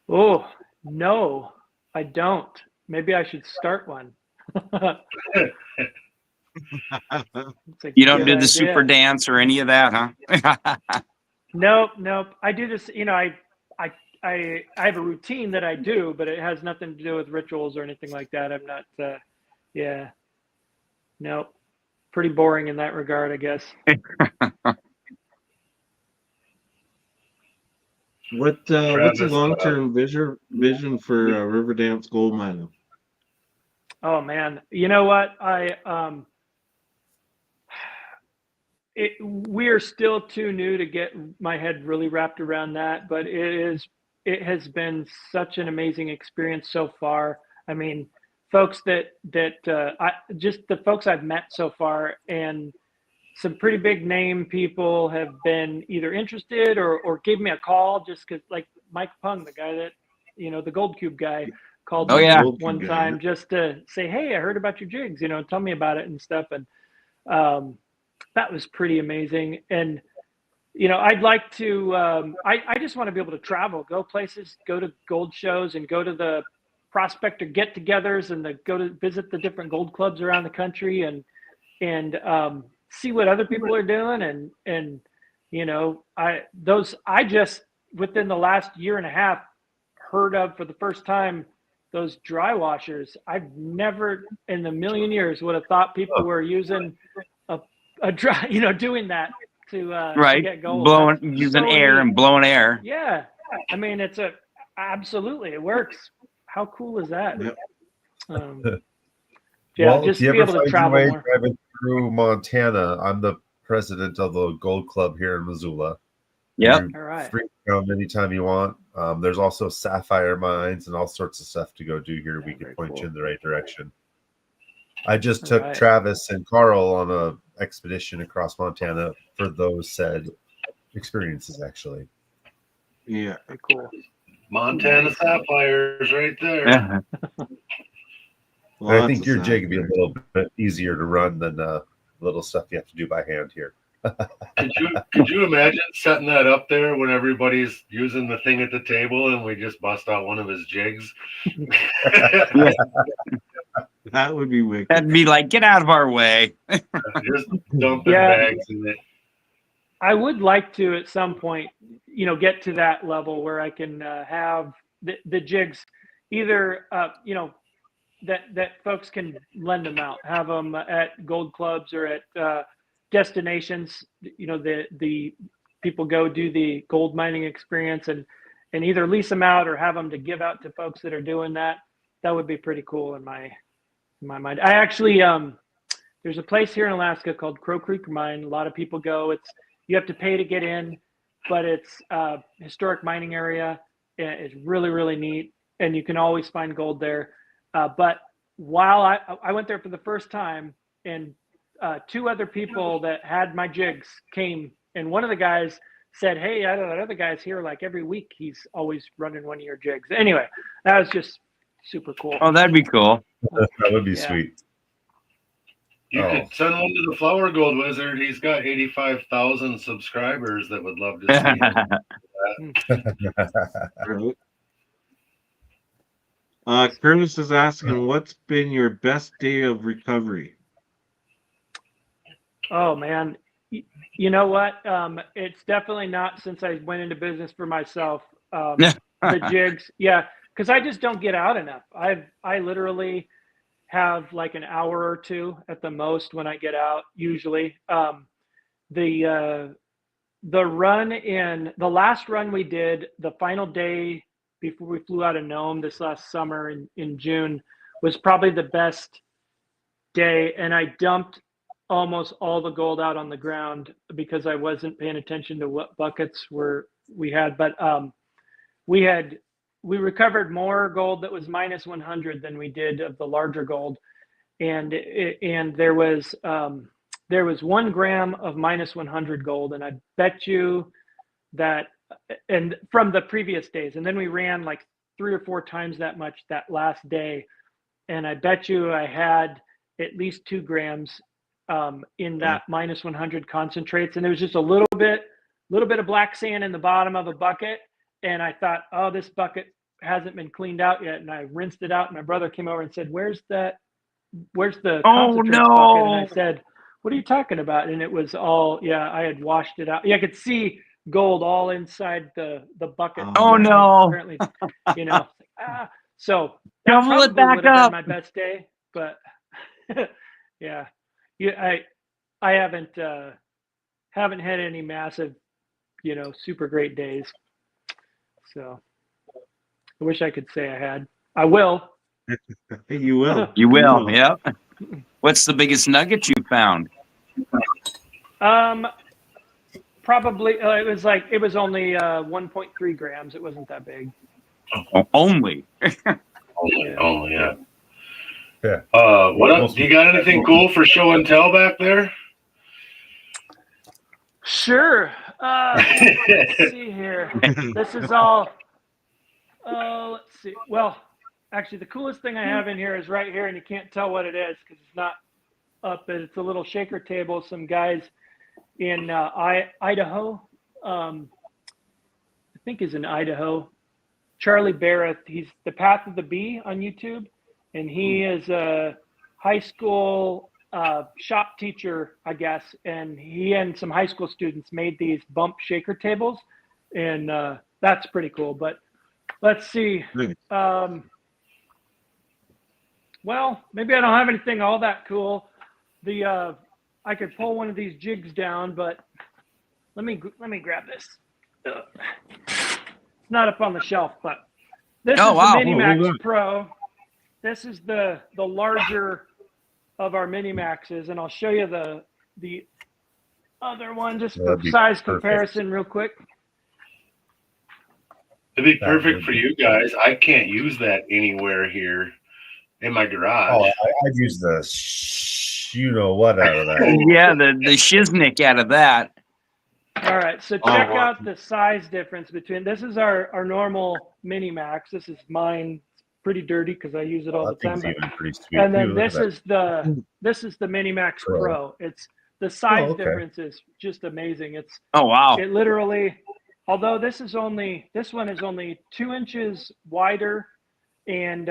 Oh, no, I don't. Maybe I should start one. You don't do the super dance or any of that, huh? Nope. I do this, I have a routine that I do, but it has nothing to do with rituals or anything like that. I'm not, nope. Pretty boring in that regard, I guess. What's the long-term vision for RiverDance gold mining? Oh man, you know what? We are still too new to get my head really wrapped around that, but it has been such an amazing experience so far. I mean, folks just the folks I've met so far, and some pretty big name people have been either interested or gave me a call just because, like Mike Pung, the guy that, the Gold Cube guy, called me one time just to say, hey, I heard about your jigs, tell me about it and stuff. And that was pretty amazing. And, I'd like to, I just want to be able to travel, go places, go to gold shows and go to the prospector get-togethers and go to visit the different gold clubs around the country and see what other people are doing. And I just within the last year and a half heard of for the first time those dry washers. I've never in a million years would have thought people were using a dry, doing that to get gold. Using air and blowing air. Yeah. I mean, absolutely, it works. How cool is that? Yep. Well, just if you be ever able to find travel your way more. driving through Montana, I'm the president of the Gold Club here in Missoula. Yep. All right. Free to come anytime you want. There's also sapphire mines and all sorts of stuff to go do here. We can point you in the right direction. I just took Travis and Carl on a expedition across Montana for those said experiences, actually. Yeah. Very cool. Montana sapphires right there. I think your jig would be a little bit easier to run than the little stuff you have to do by hand here. Could you imagine setting that up there when everybody's using the thing at the table and we just bust out one of his jigs? That would be wicked. That'd be like, get out of our way. Just dumping bags in it. I would like to at some point, get to that level where I can have the jigs either, that folks can lend them out, have them at gold clubs or at destinations. The people go do the gold mining experience and either lease them out or have them to give out to folks that are doing that. That would be pretty cool in my mind. I actually, there's a place here in Alaska called Crow Creek Mine. A lot of people go. You have to pay to get in, but it's a historic mining area. It's really, really neat, and you can always find gold there. But while I went there for the first time, and two other people that had my jigs came, and one of the guys said, hey, I know that other guy's here like every week. He's always running one of your jigs. Anyway, that was just super cool. Oh, that'd be cool. That would be sweet. You could send one to the Flower Gold Wizard. He's got 85,000 subscribers that would love to see him. Curtis is asking, what's been your best day of recovery? Oh man, you know what? It's definitely not since I went into business for myself. The jigs, yeah, because I just don't get out enough. I literally have like an hour or two at the most when I get out. Usually, the last run we did, the final day before we flew out of Nome this last summer in June, was probably the best day, and I dumped almost all the gold out on the ground because I wasn't paying attention to what buckets we had. But we recovered more gold that was minus 100 than we did of the larger gold, and there was 1 gram of minus 100 gold, and I bet you that, and from the previous days, and then we ran like 3 or 4 times that much that last day, and I bet you I had at least 2 grams in that minus 100 concentrates, and it was just a little bit of black sand in the bottom of a bucket, and I thought, oh, this bucket hasn't been cleaned out yet, and I rinsed it out, and my brother came over and said, where's the concentrates bucket? And I said, what are you talking about? And it was all, yeah, I had washed it out. Yeah, I could see gold all inside the bucket. Oh no! Apparently, you know, so that Double probably it back would have up. been my best day, but yeah, I haven't had any massive, you know, super great days. So I wish I could say I had. I will. You will. You will. Yeah. What's the biggest nugget you found? Probably it was only 1.3 grams. It wasn't that big. Only. Only, yeah. Yeah. What else? Do you got anything cool for show and tell back there? Sure. Let's see here. This is all. Let's see. Well, actually, the coolest thing I have in here is right here, and you can't tell what it is because it's not up. But it's a little shaker table. Some guys in Idaho. I think is in Idaho. Charlie Barrett. He's the Path of the Bee on YouTube, and he is a high school shop teacher, I guess. And he and some high school students made these bump shaker tables, and that's pretty cool. But let's see. Well, maybe I don't have anything all that cool. I could pull one of these jigs down, but let me grab this. It's not up on the shelf, but this is the Minimax Pro. This is the larger of our Minimaxes, and I'll show you the other one just for size comparison real quick. It'd be perfect for you guys. I can't use that anywhere here in my garage. Oh, I'd use the you know what out of that. Yeah, the shiznick out of that. All right, so check out the size difference between, this is our normal Minimax. This is mine. It's pretty dirty because I use it all the time. Pretty sweet. And then this is the Minimax Pro. It's the size difference is just amazing. It's it literally, although this one is only 2 inches wider and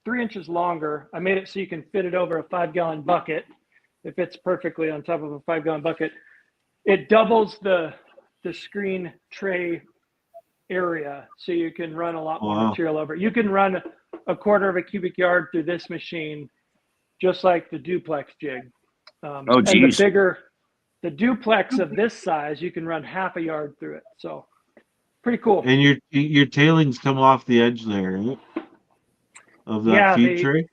3 inches longer. I made it so you can fit it over a 5-gallon bucket. It fits perfectly on top of a 5-gallon bucket. It doubles the screen tray area, so you can run a lot more material over. You can run a 1/4 of a cubic yard through this machine, just like the duplex jig. And the duplex of this size, you can run 1/2 yard through it. So pretty cool. And your tailings come off the edge there, right? Of that feed tray?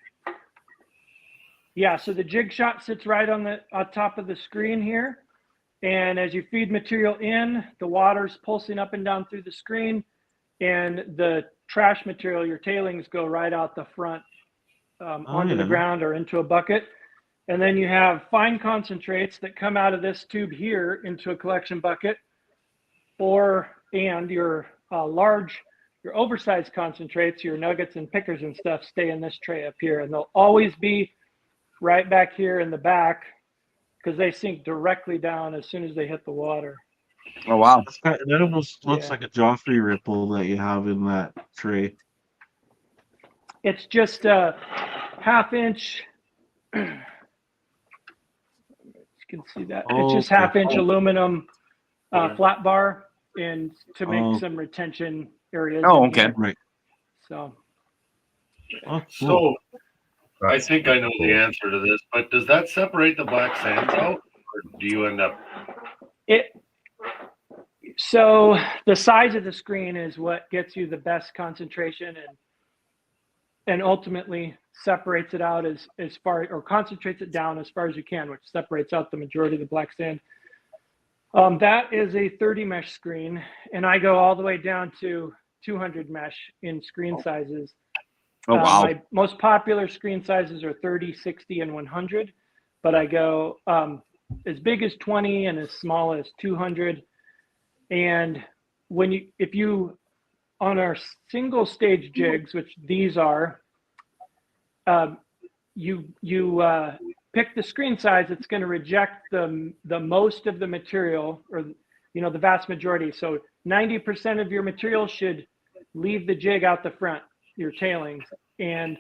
Yeah, so the jig shot sits right on top of the screen here. And as you feed material in, the water's pulsing up and down through the screen, and the trash material, your tailings, go right out the front onto the ground or into a bucket. And then you have fine concentrates that come out of this tube here into a collection bucket, and your your oversized concentrates, your nuggets and pickers and stuff, stay in this tray up here, and they'll always be right back here in the back because they sink directly down as soon as they hit the water. Oh wow. That almost looks like a Joffrey ripple that you have in that tray. It's just a half-inch. You can see that. It's just half-inch aluminum flat bar and to make some retention areas. Oh, okay. Right. So. Oh, cool. So I think I know the answer to this, but does that separate the black sands out, or do you end up? So the size of the screen is what gets you the best concentration and ultimately separates it out as far, or concentrates it down as far as you can, which separates out the majority of the black sand. That is a 30 mesh screen, and I go all the way down to 200 mesh in screen sizes. Oh, wow. My most popular screen sizes are 30, 60, and 100, but I go as big as 20 and as small as 200. And if you on our single stage jigs, which these are, you pick the screen size that's going to reject the most of the material, or the vast majority. So 90% of your material should leave the jig out the front, your tailings, and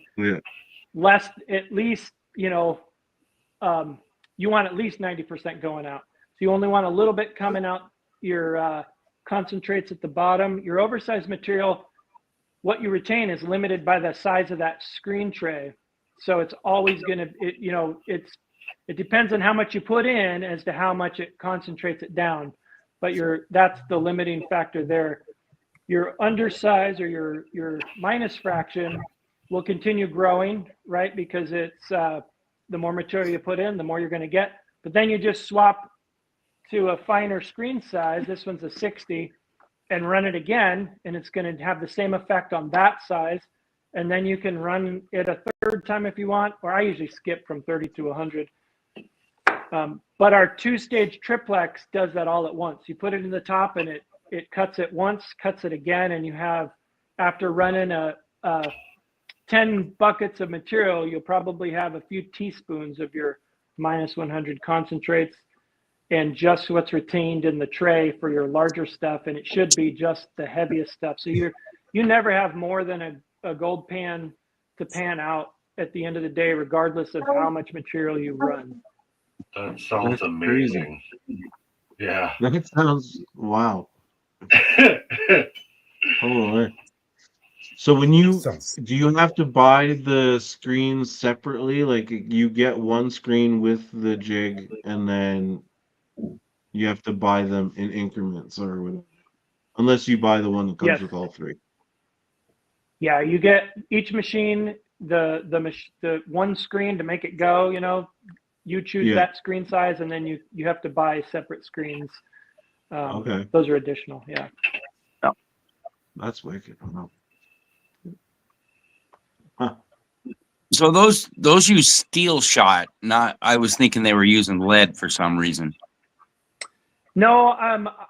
less, at least, you want at least 90% going out. So you only want a little bit coming out your concentrates at the bottom. Your oversized material, what you retain is limited by the size of that screen tray. So it's always going to, it depends on how much you put in as to how much it concentrates it down. But that's the limiting factor there. Your undersize or your minus fraction will continue growing, right? Because it's the more material you put in, the more you're going to get. But then you just swap to a finer screen size. This one's a 60, and run it again, and it's going to have the same effect on that size. And then you can run it a third time if you want, or I usually skip from 30 to 100. But our two-stage triplex does that all at once. You put it in the top, and it cuts it once, cuts it again, and you have, after running a 10 buckets of material, you'll probably have a few teaspoons of your minus 100 concentrates and just what's retained in the tray for your larger stuff, and it should be just the heaviest stuff. So you never have more than a gold pan to pan out at the end of the day, regardless of how much material you run. That sounds amazing. Crazy. Yeah. That sounds wow. Oh, so when do you have to buy the screens separately? Like you get one screen with the jig, and then you have to buy them in increments or whatever, unless you buy the one that comes with all three. Yeah, you get each machine the one screen to make it go. You choose that screen size, and then you have to buy separate screens. Okay, those are additional. Yeah. That's wicked. Huh. So those use steel shot. Not. I was thinking they were using lead for some reason. No,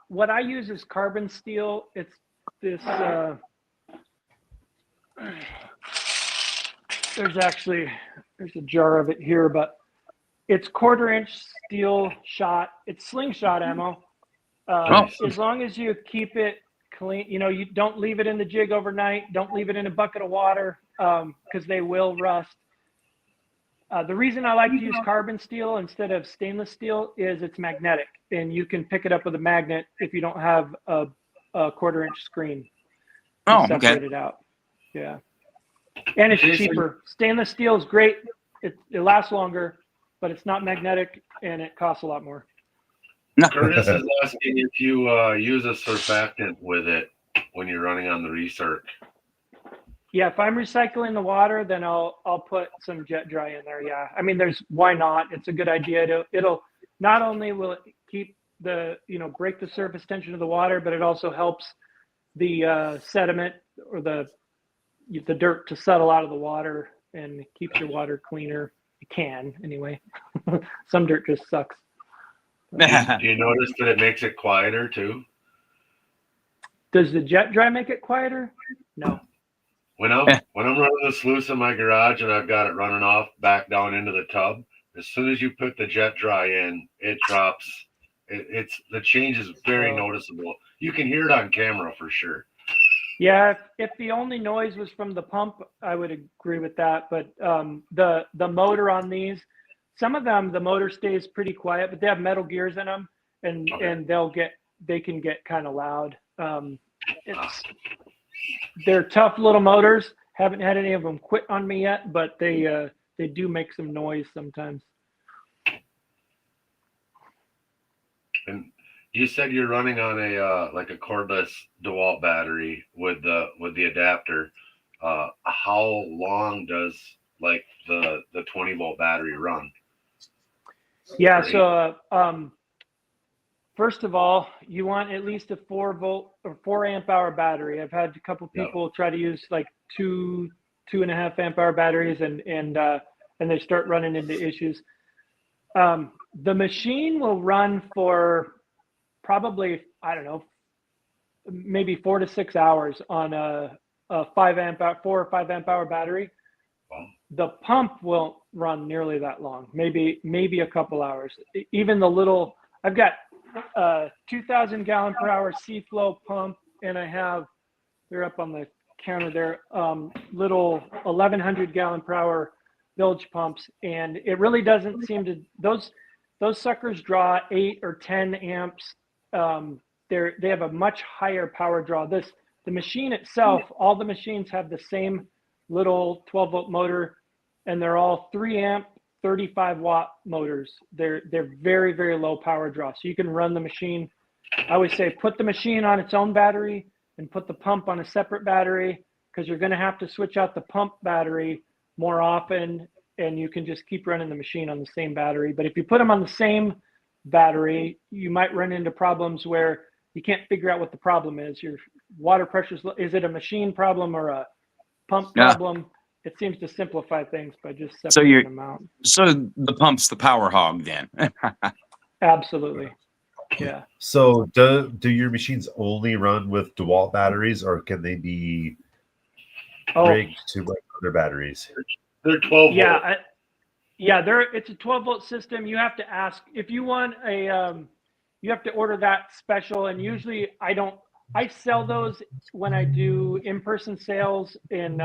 what I use is carbon steel. It's this. There's a jar of it here, but it's 1/4-inch steel shot. It's slingshot ammo. As long as you keep it clean, you don't leave it in the jig overnight. Don't leave it in a bucket of water because they will rust. The reason I like to use carbon steel instead of stainless steel is it's magnetic, and you can pick it up with a magnet if you don't have a 1/4-inch screen. Separate it out. Yeah. And it's cheaper. Stainless steel is great. It lasts longer, but it's not magnetic, and it costs a lot more. Curtis is asking if you use a surfactant with it when you're running on the recirc. Yeah, if I'm recycling the water, then I'll put some jet dry in there. Yeah, I mean, why not? It's a good idea. It'll not only will it keep break the surface tension of the water, but it also helps the sediment or the dirt to settle out of the water and keeps your water cleaner. It can anyway. Some dirt just sucks. Do you notice that it makes it quieter too? Does the jet dry make it quieter? No. When I'm running the sluice in my garage and I've got it running off back down into the tub, as soon as you put the jet dry in, it drops. It's the change is very noticeable. You can hear it on camera for sure. Yeah, if the only noise was from the pump, I would agree with that. But the motor on these, some of them the motor stays pretty quiet, but they have metal gears in them, and they can get kind of loud. They're tough little motors. Haven't had any of them quit on me yet, but they do make some noise sometimes. And you said you're running on a like a cordless DeWalt battery with the adapter. How long does like the 20-volt battery run? Yeah, so first of all, you want at least a 4-volt or 4-amp-hour battery. I've had a couple people try to use like 2.5-amp-hour batteries, and they start running into issues. The machine will run for probably, I don't know, maybe 4 to 6 hours on a 4 or 5-amp-hour battery. Wow. The pump won't run nearly that long, maybe a couple hours. Even the little, I've got 2,000 gallon per hour C-flow pump, and they're up on the counter there, little 1,100 gallon per hour bilge pumps, and it really doesn't seem to, those suckers draw 8 or 10 amps. They have a much higher power draw. The machine itself, all the machines have the same little 12-volt motor, and they're all 3-amp, 35-watt motors. They're very, very low power draw. So you can run the machine. I always say put the machine on its own battery and put the pump on a separate battery, because you're going to have to switch out the pump battery more often, and you can just keep running the machine on the same battery. But if you put them on the same battery, you might run into problems where you can't figure out what the problem is. Your water pressure is it a machine problem or a pump problem? It seems to simplify things by just separating them out. So the pump's the power hog then. Absolutely. Yeah. So do your machines only run with DeWalt batteries, or can they be rigged to run other batteries? They're 12 volt. It's a 12-volt system. You have to ask if you want you have to order that special, and usually I sell those when I do in-person sales in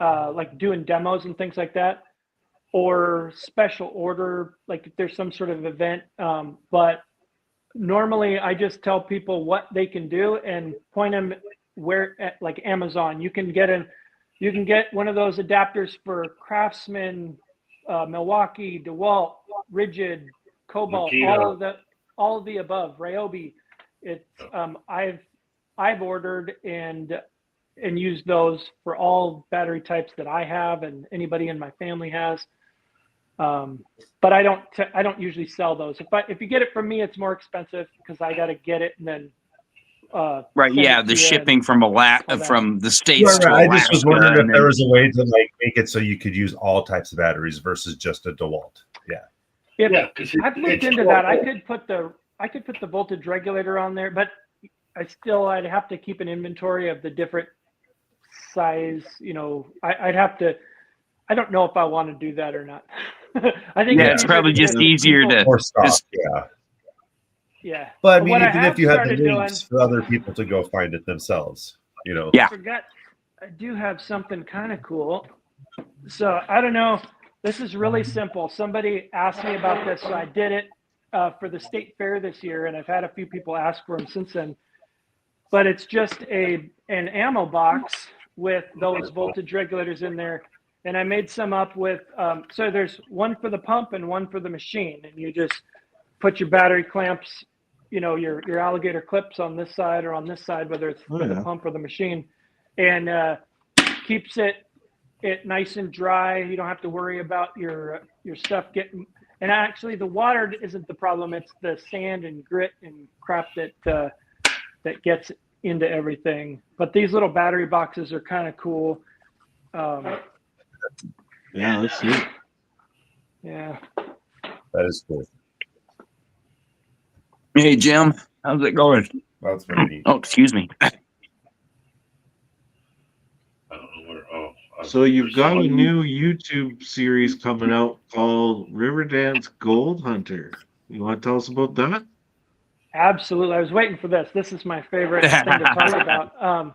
like doing demos and things like that, or special order, like if there's some sort of event. But normally I just tell people what they can do and point them where, at like Amazon. You can get one of those adapters for Craftsman, Milwaukee, DeWalt, Rigid, Cobalt, Makita. all of the above, Ryobi. It's I've ordered and used those for all battery types that I have and anybody in my family has. But I don't usually sell those. If you get it from me, it's more expensive because I got to get it and then. Right. Yeah. The shipping from from the States to I Alaska. just was wondering if there was a way to like make it so you could use all types of batteries versus just a DeWalt. Yeah. I've looked into that. I could put the voltage regulator on there, but I'd have to keep an inventory of the different size. I'd have to. I don't know if I want to do that or not. I think it's probably just easier to stock. Yeah. But I mean, even if you have the links for other people to go find it themselves, Yeah. I do have something kind of cool. So I don't know. This is really simple. Somebody asked me about this, so I did it for the state fair this year, and I've had a few people ask for them since then. But it's just an ammo box with those voltage regulators in there. And I made some up with, so there's one for the pump and one for the machine. And you just put your battery clamps, your alligator clips on this side or on this side, whether it's for the pump or the machine, and keeps it nice and dry. You don't have to worry about your stuff getting, and actually the water isn't the problem. It's the sand and grit and crap that gets into everything. But these little battery boxes are kind of cool. Yeah, let's see. Yeah. That is cool. Hey, Jim, how's it going? That's very neat. Oh, excuse me. So you've got a new YouTube series coming out called RiverDance Gold Hunter. You want to tell us about that? Absolutely. I was waiting for this. This is my favorite thing to talk about.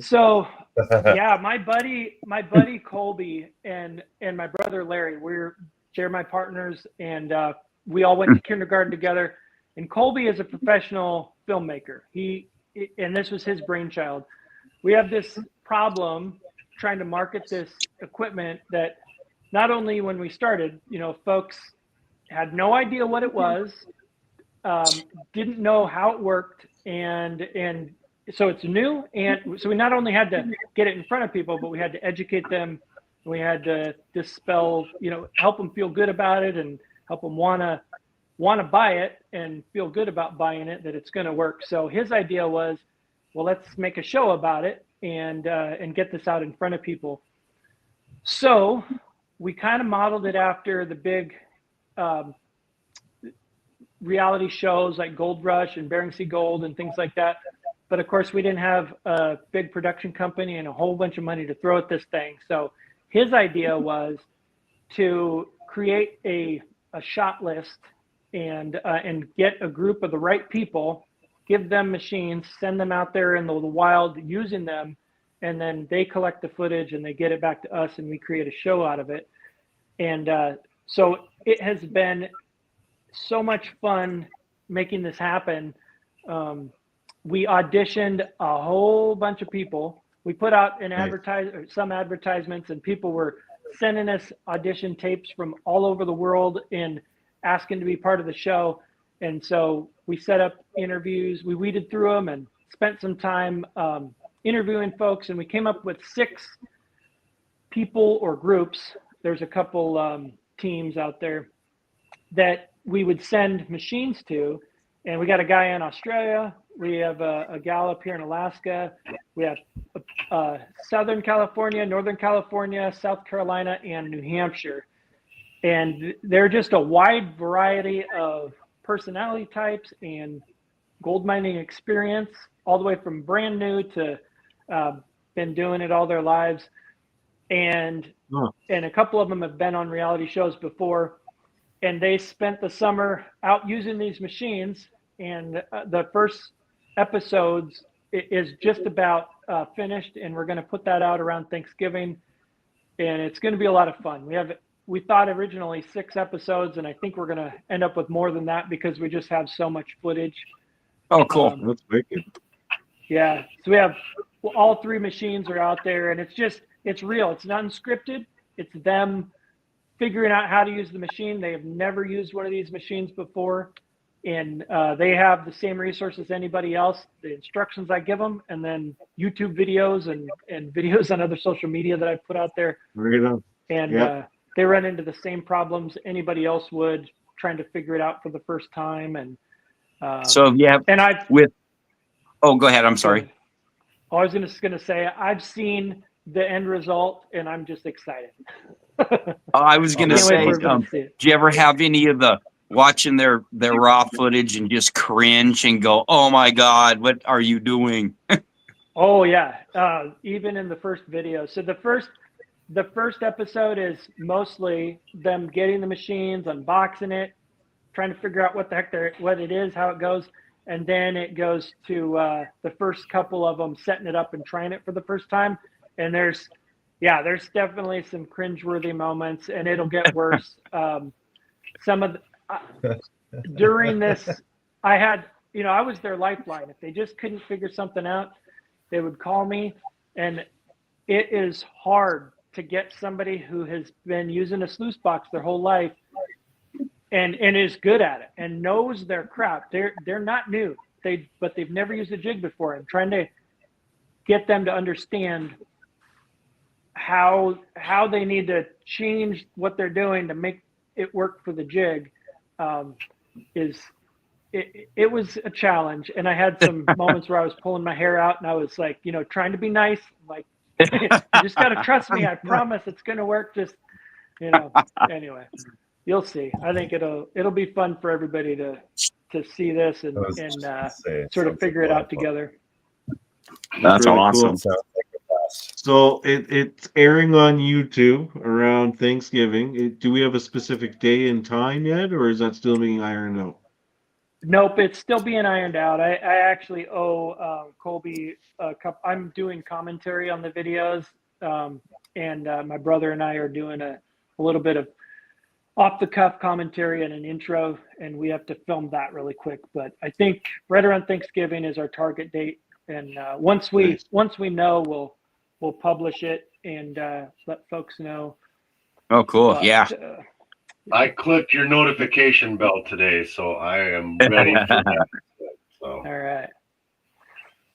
So yeah, my buddy Colby and my brother Larry, they're my partners, and we all went to kindergarten together. And Colby is a professional filmmaker. And this was his brainchild. We have this problem trying to market this equipment that not only when we started, folks had no idea what it was, didn't know how it worked, and so it's new, and so we not only had to get it in front of people, but we had to educate them. We had to dispel, help them feel good about it, and help them want to buy it and feel good about buying it, that it's going to work. So his idea was, well, let's make a show about it and get this out in front of people. So we kind of modeled it after the big reality shows like Gold Rush and Bering Sea Gold and things like that. But of course, we didn't have a big production company and a whole bunch of money to throw at this thing. So his idea was to create a shot list and get a group of the right people, give them machines, send them out there in the wild using them, and then they collect the footage and they get it back to us and we create a show out of it. And so it has been so much fun making this happen. We auditioned a whole bunch of people. We put out some advertisements, and people were sending us audition tapes from all over the world and asking to be part of the show. And so we set up interviews. We weeded through them and spent some time interviewing folks, and we came up with 6 people or groups. There's a couple teams out there that we would send machines to, and we got a guy in Australia. We have a gal up here in Alaska. We have Southern California, Northern California, South Carolina, and New Hampshire. And they're just a wide variety of personality types and gold mining experience, all the way from brand new to been doing it all their lives. And a couple of them have been on reality shows before. And they spent the summer out using these machines. And the first episodes is just about finished, and we're going to put that out around Thanksgiving, and it's going to be a lot of fun. We thought originally 6 episodes, and I think we're going to end up with more than that because we just have so much footage. Oh, cool. That's wicked. Yeah. So we have all 3 machines are out there, and it's real. It's not unscripted. It's them figuring out how to use the machine. They have never used one of these machines before. And they have the same resources as anybody else, the instructions I give them, and then YouTube videos and videos on other social media that I put out there. And they run into the same problems anybody else would, trying to figure it out for the first time. And so yeah, and go ahead. I'm sorry. I was just going to say, I've seen the end result, and I'm just excited. I was going to say, do you ever have any of the watching their raw footage and just cringe and go, oh my God, what are you doing? Oh yeah. Even in the first video. So the first episode is mostly them getting the machines, unboxing it, trying to figure out what the heck what it is, how it goes. And then it goes to the first couple of them setting it up and trying it for the first time. And there's definitely some cringeworthy moments, and it'll get worse. During this, I was their lifeline. If they just couldn't figure something out, they would call me, and it is hard to get somebody who has been using a sluice box their whole life and is good at it and knows their crap. They're not new, but they've never used a jig before. I'm trying to get them to understand how they need to change what they're doing to make it work for the jig. It was a challenge, and I had some moments where I was pulling my hair out, and I was like, trying to be nice, like, you just got to trust me. I promise it's going to work. Just, anyway, you'll see. I think it'll be fun for everybody to see this and sort of figure it out together. That's really awesome. Cool. So it's airing on YouTube around Thanksgiving. Do we have a specific day and time yet, or is that still being ironed out? Nope, it's still being ironed out. I actually owe Colby a couple. I'm doing commentary on the videos, and my brother and I are doing a little bit of off the cuff commentary and an intro, and we have to film that really quick. But I think right around Thanksgiving is our target date, and once we know, we'll publish it and let folks know. Oh, cool. But, Yeah. I clicked your notification bell today, so I am ready for that. So. All right.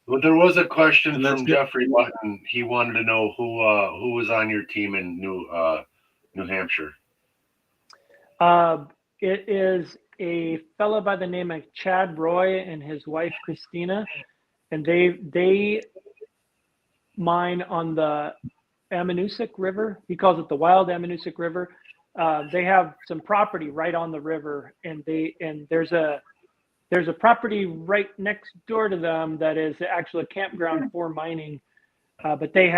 Well, there was a question And that's from good. Jeffrey Button. He wanted to know who was on your team in New Hampshire. It is a fellow by the name of Chad Roy and his wife Christina, and they mine on the Ammonoosuc River. He calls it the Wild Ammonoosuc River. They have some property right on the river, and there's a property right next door to them that is actually a campground for mining. But they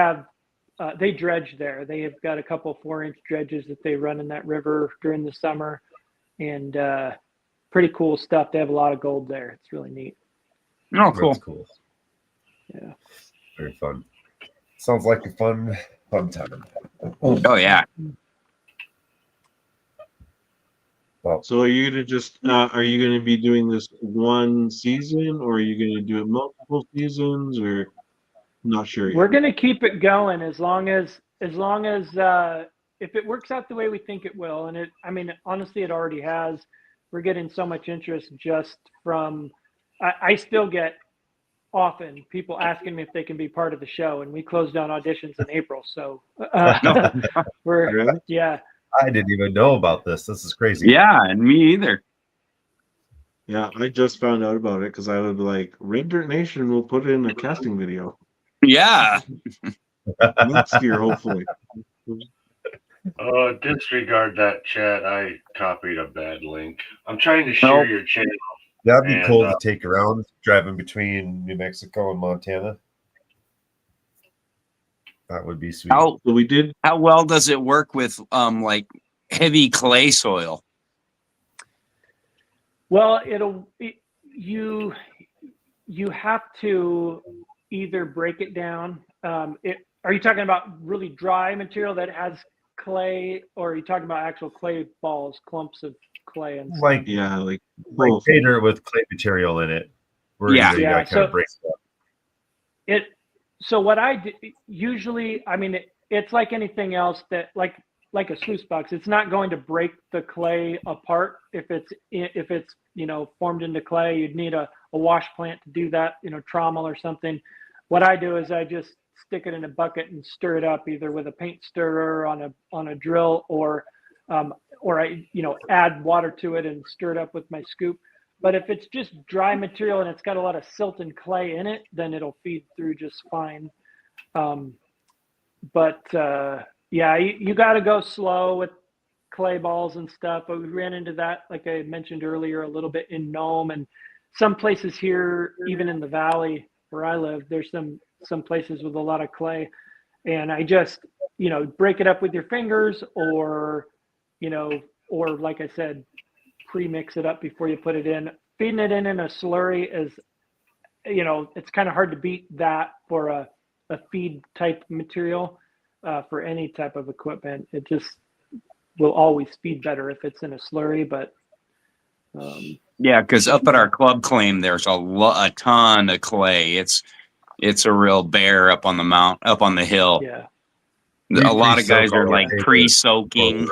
dredge there. They have got a couple 4-inch dredges that they run in that river during the summer, and pretty cool stuff. They have a lot of gold there. It's really neat. Oh, cool. That's cool. Yeah. Very fun. Sounds like a fun time. Oh, yeah. Well, So are you gonna be doing this one season, or are you gonna do it multiple seasons, or not sure yet? We're gonna keep it going as long as if it works out the way we think it will, and honestly, it already has. We're getting so much interest just from. I still get often people asking me if they can be part of the show, and we closed down auditions in April, so Really? yeah. I didn't even know about this. This is crazy. Yeah, and me either. Yeah, I just found out about it because I was like, Red Dirt Nation will put in a casting video Yeah. next year, hopefully. Disregard that chat. I copied a bad link. I'm trying to share Nope. your channel. That'd be And, cool to take around driving between New Mexico and Montana. That would be sweet. How So we did. how well does it work with like heavy clay soil? Well, you have to either break it down. Are you talking about really dry material that has clay, or are you talking about actual clay balls, clumps of clay and stuff? Like Both. tater with clay material in it. Where Yeah. you gotta kind of So break it up. So what I do, usually, it's like anything else that like a sluice box. It's not going to break the clay apart if it's formed into clay. You'd need a wash plant to do that, trommel or something. What I do is I just stick it in a bucket and stir it up either with a paint stirrer on a drill or I add water to it and stir it up with my scoop. But if it's just dry material and it's got a lot of silt and clay in it, then it'll feed through just fine. Yeah, you got to go slow with clay balls and stuff. But we ran into that, like I mentioned earlier, a little bit in Nome and some places here, even in the valley where I live. There's some places with a lot of clay, and I just break it up with your fingers, or like I said, pre-mix it up before you put it in. Feeding it in a slurry is, it's kind of hard to beat that for a feed type material for any type of equipment. It just will always feed better if it's in a slurry. But Yeah, because up at our club claim, there's a ton of clay. It's a real bear up on the hill. yeah. A lot of guys are like pre-soaking.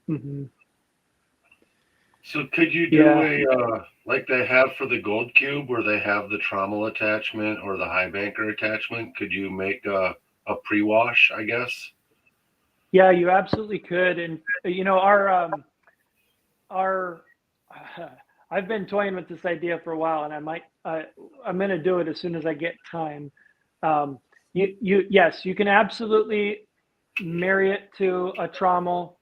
Mm-hmm. So could you do a like they have for the Gold Cube, where they have the trommel attachment or the high banker attachment? Could you make a pre-wash, I guess? Yeah, you absolutely could. And our I've been toying with this idea for a while, and I'm going to do it as soon as I get time. Yes, you can absolutely marry it to a trommel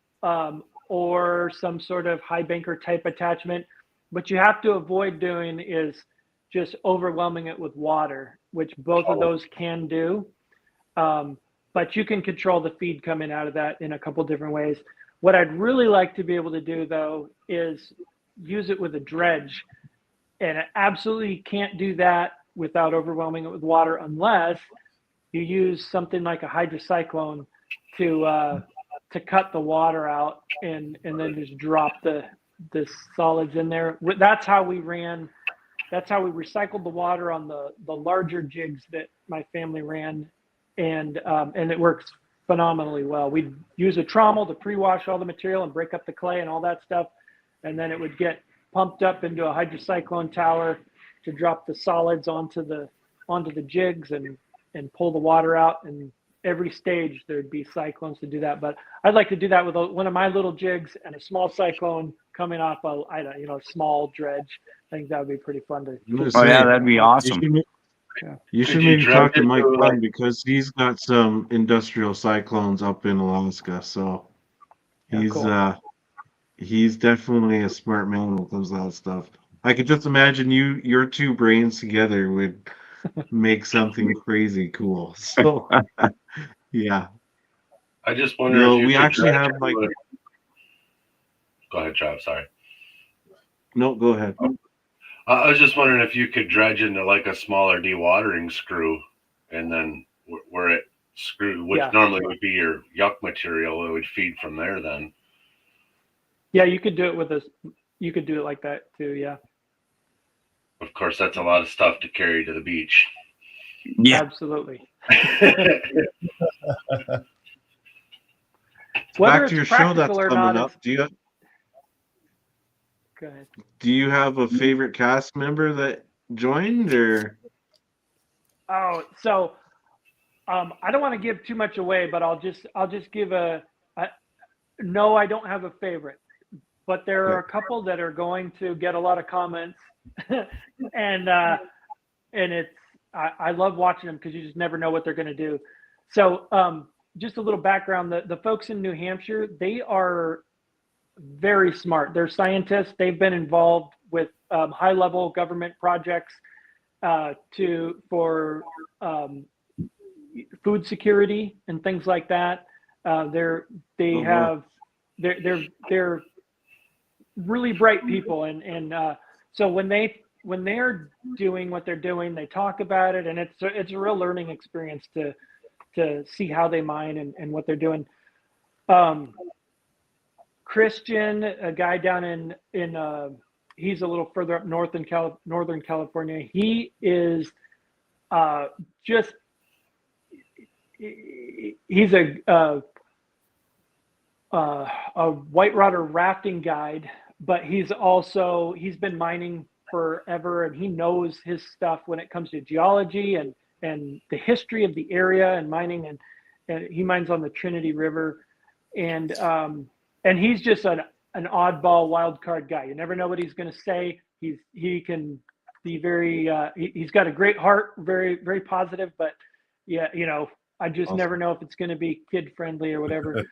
or some sort of high banker type attachment. What you have to avoid doing is just overwhelming it with water, which both of those can do. But you can control the feed coming out of that in a couple different ways. What I'd really like to be able to do, though, is use it with a dredge. And I absolutely can't do that without overwhelming it with water unless you use something like a hydrocyclone to cut the water out and then just drop the solids in there. That's how we recycled the water on the larger jigs that my family ran, and it works phenomenally well. We'd use a trommel to pre-wash all the material and break up the clay and all that stuff, and then it would get pumped up into a hydrocyclone tower to drop the solids onto the jigs and pull the water out. And every stage there'd be cyclones to do that. But I'd like to do that with one of my little jigs and a small cyclone coming off a small dredge. I think that would be pretty fun to. Oh yeah, that'd be awesome. You should maybe talk to Mike Klein because he's got some industrial cyclones up in Alaska. So he's definitely a smart man when it comes to that stuff. I could just imagine your two brains together would make something crazy cool. So yeah. I just wonder if we actually have like. Go ahead, Trav. Sorry. No, go ahead. I was just wondering if you could dredge into like a smaller dewatering screw, and then where it screwed, which normally would be your yuck material, it would feed from there. Then. Yeah, you could do it you could do it like that too. Yeah. Of course, that's a lot of stuff to carry to the beach. Yeah, absolutely. Back to your show that's coming up. Go ahead. Do you have a favorite cast member that joined, or? Oh, so I don't want to give too much away, but I'll just give no, I don't have a favorite, but there are a couple that are going to get a lot of comments, and it's I love watching them because you just never know what they're going to do. So just a little background: the folks in New Hampshire, they are very smart. They're scientists. They've been involved with high-level government projects for food security and things like that. They're really bright people, and so when they're doing what they're doing, they talk about it, and it's a real learning experience to see how they mine and what they're doing. Christian, a guy down in he's a little further up north in Northern California. He is he's a whitewater rafting guide, but he's been mining forever, and he knows his stuff when it comes to geology and the history of the area and mining, and he mines on the Trinity River, and he's just an oddball wild card guy. You never know what he's going to say. He can be very he's got a great heart, very very positive, but yeah, I just never know if it's going to be kid friendly or whatever.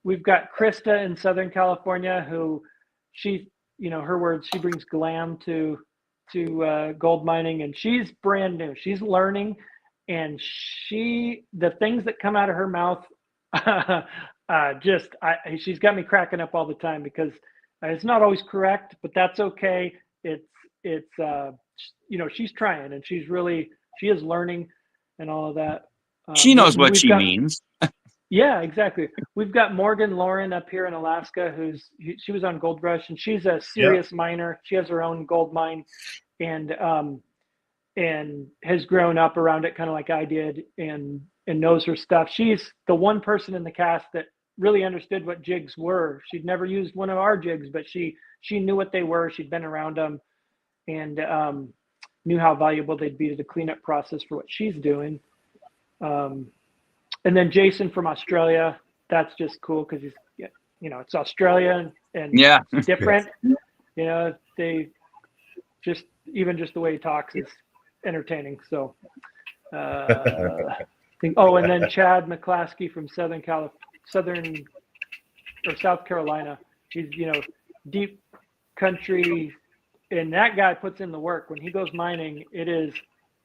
We've got Krista in Southern California, who her words, she brings glam to gold mining, and she's brand new. She's learning, and the things that come out of her mouth she's got me cracking up all the time because it's not always correct, but that's okay. It's she's trying, and she is learning and all of that. She knows what she means. Yeah, exactly. We've got Morgan Lauren up here in Alaska, she was on Gold Rush, and she's a serious miner. She has her own gold mine, and has grown up around it, kind of like I did, and knows her stuff. She's the one person in the cast that really understood what jigs were. She'd never used one of our jigs, but she knew what they were. She'd been around them, and knew how valuable they'd be to the cleanup process for what she's doing. And then Jason from Australia, that's just cool because he's, it's Australia and it's different. They just the way he talks is entertaining. So, and then Chad McClaskey from South Carolina. He's deep country, and that guy puts in the work. When he goes mining, it is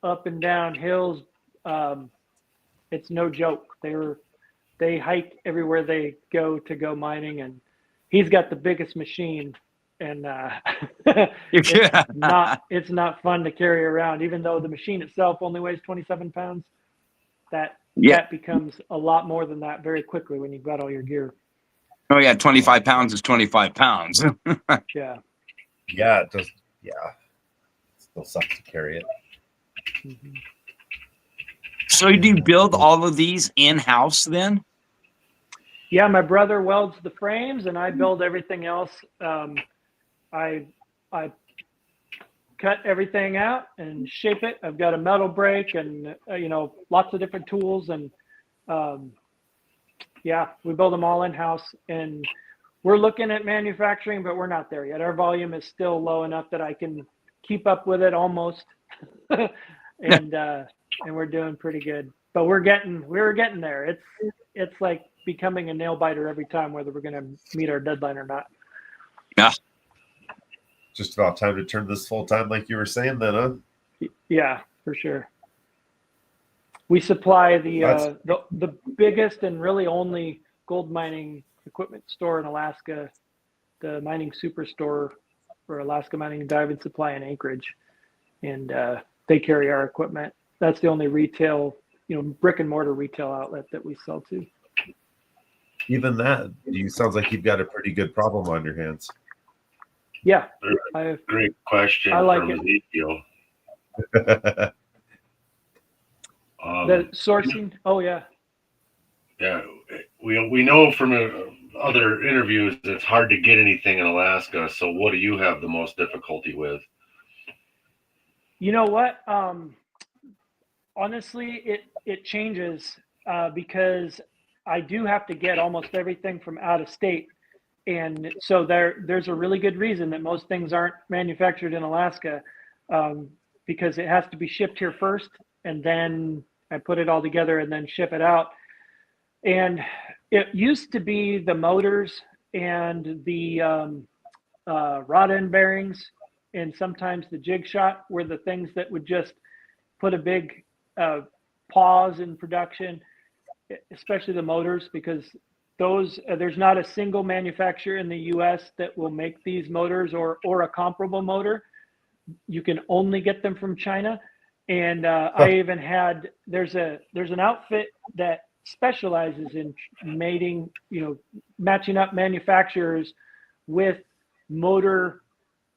up and down hills, it's no joke. They hike everywhere they go mining, and he's got the biggest machine, and it's not fun to carry around. Even though the machine itself only weighs 27 pounds, that becomes a lot more than that very quickly when you've got all your gear. Oh yeah, 25 pounds is 25 pounds. Yeah. Yeah, it does. Yeah, it still sucks to carry it. Mm-hmm. So do you build all of these in-house then? Yeah, my brother welds the frames, and I build everything else. I cut everything out and shape it. I've got a metal brake and lots of different tools, and we build them all in-house. And we're looking at manufacturing, but we're not there yet. Our volume is still low enough that I can keep up with it almost, and we're doing pretty good. But we're getting there. It's like becoming a nail biter every time, whether we're going to meet our deadline or not. Yeah. Just about time to turn this full time, like you were saying, then, huh? Yeah, for sure. We supply the biggest and really only gold mining equipment store in Alaska, the Mining Superstore for Alaska Mining and Dive and Supply in Anchorage, and they carry our equipment. That's the only retail, brick and mortar retail outlet that we sell to. Even that, sounds like you've got a pretty good problem on your hands. Yeah, great question. I like from it. Ezekiel. The sourcing. Oh yeah. Yeah, we know from other interviews it's hard to get anything in Alaska. So what do you have the most difficulty with? You know what? Honestly, it changes because I do have to get almost everything from out of state. And so there's a really good reason that most things aren't manufactured in Alaska, because it has to be shipped here first, and then I put it all together and then ship it out. And it used to be the motors and the rod end bearings, and sometimes the jig shot were the things that would just put a big pause in production, especially the motors, because there's not a single manufacturer in the U.S. that will make these motors or a comparable motor. You can only get them from China. And I even had there's an outfit that specializes in matching up manufacturers with motor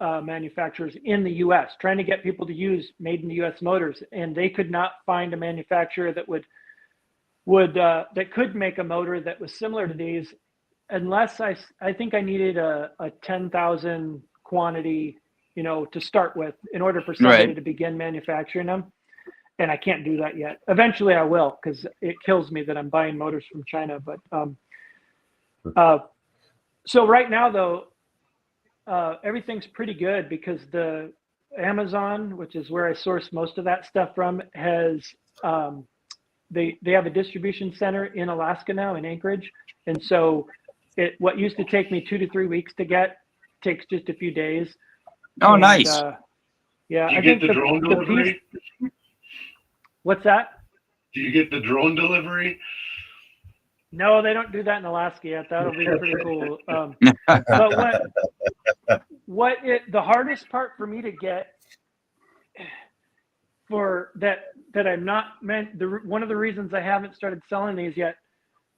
manufacturers in the U.S., trying to get people to use made in the U.S. motors, and they could not find a manufacturer that that could make a motor that was similar to these, unless I think I needed a 10,000 quantity, to start with in order for somebody to begin manufacturing them. And I can't do that yet. Eventually I will, because it kills me that I'm buying motors from China. But so right now though, everything's pretty good because the Amazon, which is where I source most of that stuff from, has they have a distribution center in Alaska now in Anchorage. And so what used to take me 2 to 3 weeks to get takes just a few days. Oh, nice. Yeah. Do you get the drone delivery? What's that? Do you get the drone delivery? No, they don't do that in Alaska yet. That'll be pretty cool. But the hardest part for me to get for that I'm not meant, one of the reasons I haven't started selling these yet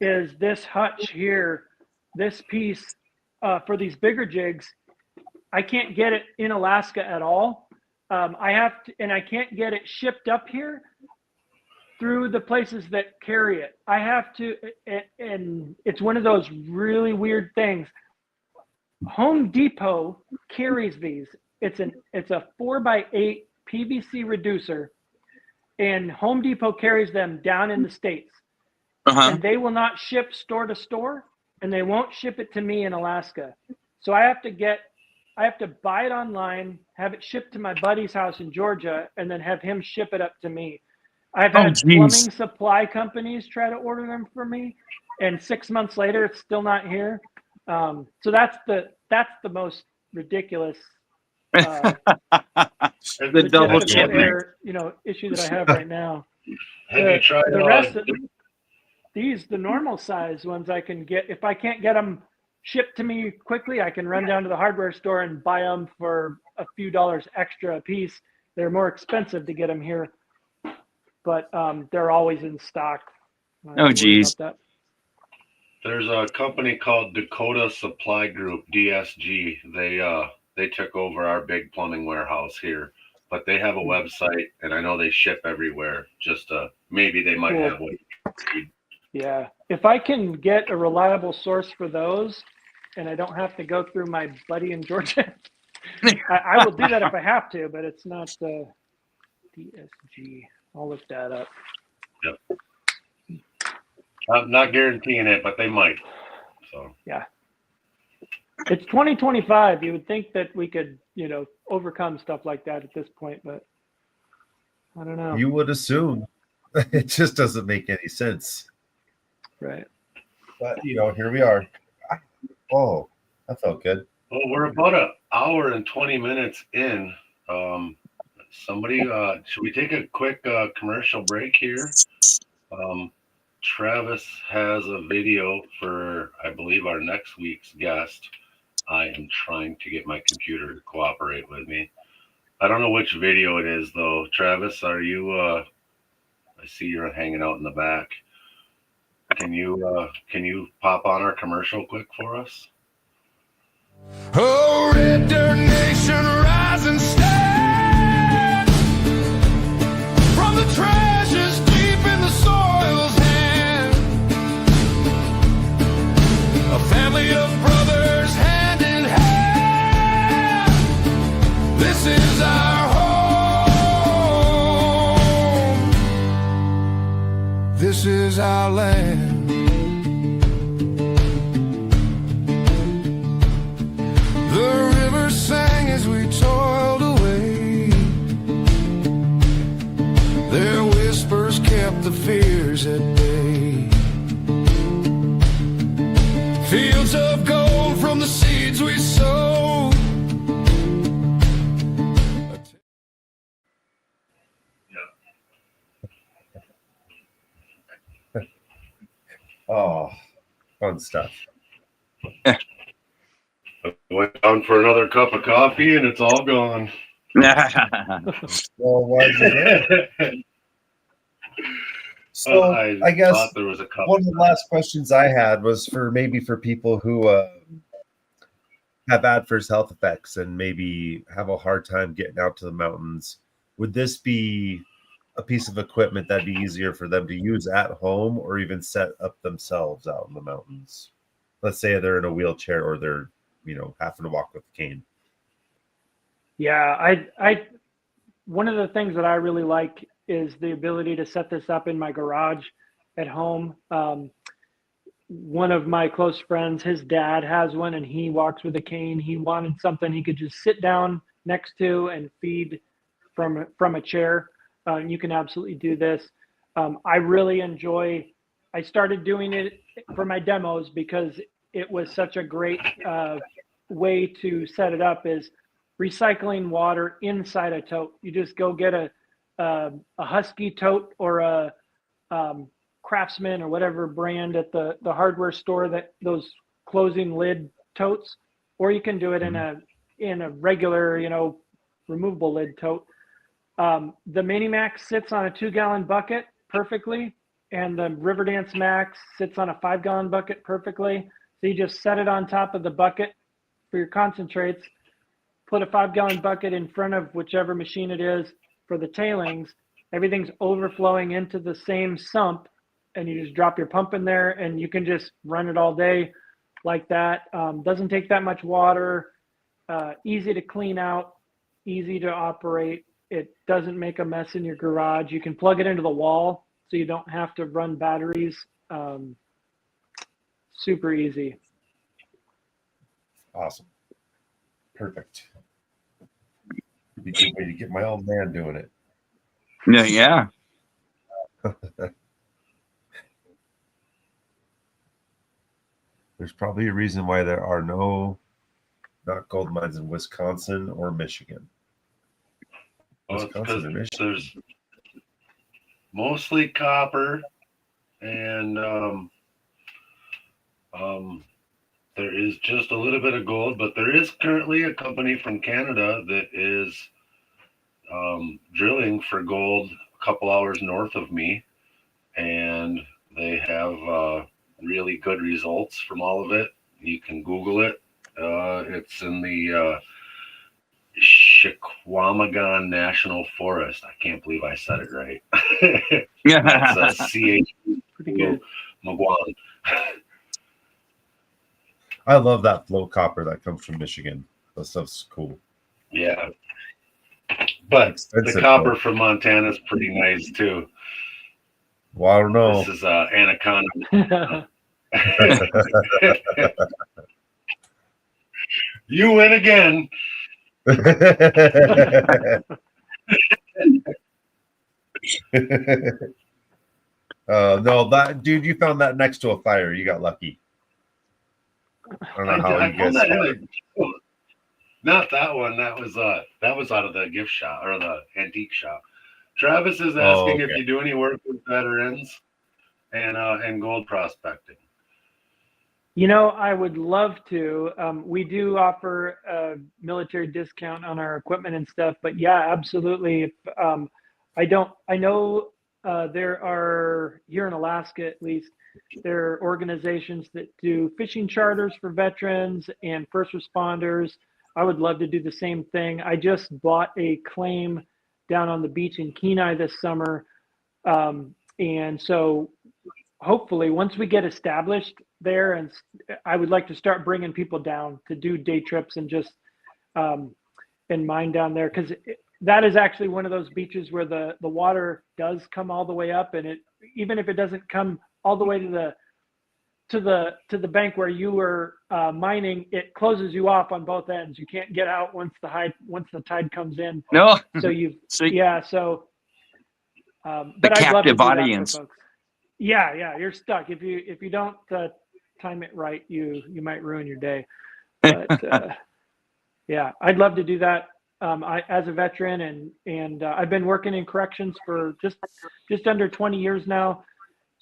is this hutch here, this piece for these bigger jigs. I can't get it in Alaska at all. I have to, and I can't get it shipped up here through the places that carry it. I have to, and it's one of those really weird things. Home Depot carries these. It's a 4x8 PVC reducer, and Home Depot carries them down in the States. And they will not ship store to store, and they won't ship it to me in Alaska. So I have to buy it online, have it shipped to my buddy's house in Georgia, and then have him ship it up to me. I've had plumbing supply companies try to order them for me, and 6 months later, it's still not here. So that's the most ridiculous the double shipping, issue that I have right now. Have you tried the rest of these, the normal size ones I can get, if I can't get them shipped to me quickly, I can run down to the hardware store and buy them for a few dollars extra a piece. They're more expensive to get them here, but they're always in stock. Oh, geez. There's a company called Dakota Supply Group, DSG. They took over our big plumbing warehouse here, but they have a website, and I know they ship everywhere. Just maybe they might have one. Yeah, if I can get a reliable source for those, and I don't have to go through my buddy in Georgia, I will do that if I have to. But it's not DSG. I'll look that up. Yep. I'm not guaranteeing it, but they might. So yeah, it's 2025. You would think that we could, overcome stuff like that at this point, but I don't know. You would assume. It just doesn't make any sense. Right. But here we are. Oh, that felt good. Well, we're about an hour and 20 minutes in. Somebody, should we take a quick commercial break here? Travis has a video for, I believe, our next week's guest. I am trying to get my computer to cooperate with me. I don't know which video it is, though. Travis, are you? I see you're hanging out in the back. Can you pop on our commercial quick for us? Oh, Red Dirt Nation, rise and stand from the treasures deep in the soil's hand. A family of brothers, hand in hand. This is our home. This is our land. The river sang as we toiled away. Their whispers kept the fears at bay. Fields of gold from the seeds we sowed. Oh, fun stuff. I went down for another cup of coffee and it's all gone. Well, why'd you go? So I guess there was a couple. One of the last questions I had was for people who have adverse health effects and maybe have a hard time getting out to the mountains. Would this be a piece of equipment that'd be easier for them to use at home or even set up themselves out in the mountains? Let's say they're in a wheelchair or they're having to walk with a cane. Yeah, I one of the things that I really like is the ability to set this up in my garage at home. One of my close friends, his dad has one and he walks with a cane. He wanted something he could just sit down next to and feed from a chair. You can absolutely do this. I really I started doing it for my demos because it was such a great way to set it up, is recycling water inside a tote. You just go get a Husky tote or a Craftsman or whatever brand at the hardware store, that those closing lid totes, or you can do it in a regular, removable lid tote. The Mini Max sits on a 2-gallon bucket perfectly, and the RiverDance Max sits on a 5-gallon bucket perfectly. So you just set it on top of the bucket for your concentrates, put a 5-gallon bucket in front of whichever machine it is for the tailings. Everything's overflowing into the same sump, and you just drop your pump in there and you can just run it all day like that. Doesn't take that much water, easy to clean out, easy to operate. It doesn't make a mess in your garage. You can plug it into the wall so you don't have to run batteries. Super easy. Awesome. Perfect. It'd be a good way to get my old man doing it. Yeah. There's probably a reason why there are not gold mines in Wisconsin or Michigan. Well, it's because mostly copper, and there is just a little bit of gold, but there is currently a company from Canada that is drilling for gold a couple hours north of me, and they have really good results from all of it. You can Google it. It's in the Chiquamagon National Forest. I can't believe I said it right. That's CH Pretty good. Magwan. I love that flow copper that comes from Michigan. That stuff's cool. Yeah. But Expensive, the copper though. from Montana is pretty nice too. Well, I don't know. This is Anaconda. You win again. No, that dude, you found that next to a fire. You got lucky. I don't know how you guys. Not that one. That was out of the gift shop or the antique shop. Travis is asking if you do any work with veterans and gold prospecting. You know, I would love to. We do offer a military discount on our equipment and stuff, but yeah, absolutely. If, I know there are, here in Alaska at least, there are organizations that do fishing charters for veterans and first responders. I would love to do the same thing. I just bought a claim down on the beach in Kenai this summer. And so hopefully once we get established there, and I would like to start bringing people down to do day trips and just and mine down there, because that is actually one of those beaches where the water does come all the way up, and it, even if it doesn't come all the way to the bank where you were mining, it closes you off on both ends. You can't get out once the tide comes in. No. So you've the but I'd love to captive do that audience. for folks. Yeah, you're stuck if you don't time it right. You might ruin your day. But yeah, I'd love to do that. I, as a veteran, and I've been working in corrections for just under 20 years now,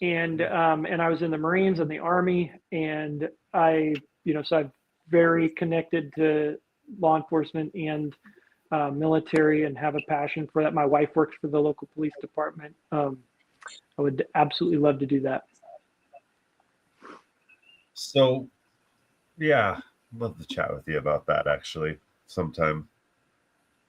and I was in the Marines and the Army, and so I'm very connected to law enforcement and military, and have a passion for that. My wife works for the local police department. I would absolutely love to do that. So, yeah, love to chat with you about that actually sometime.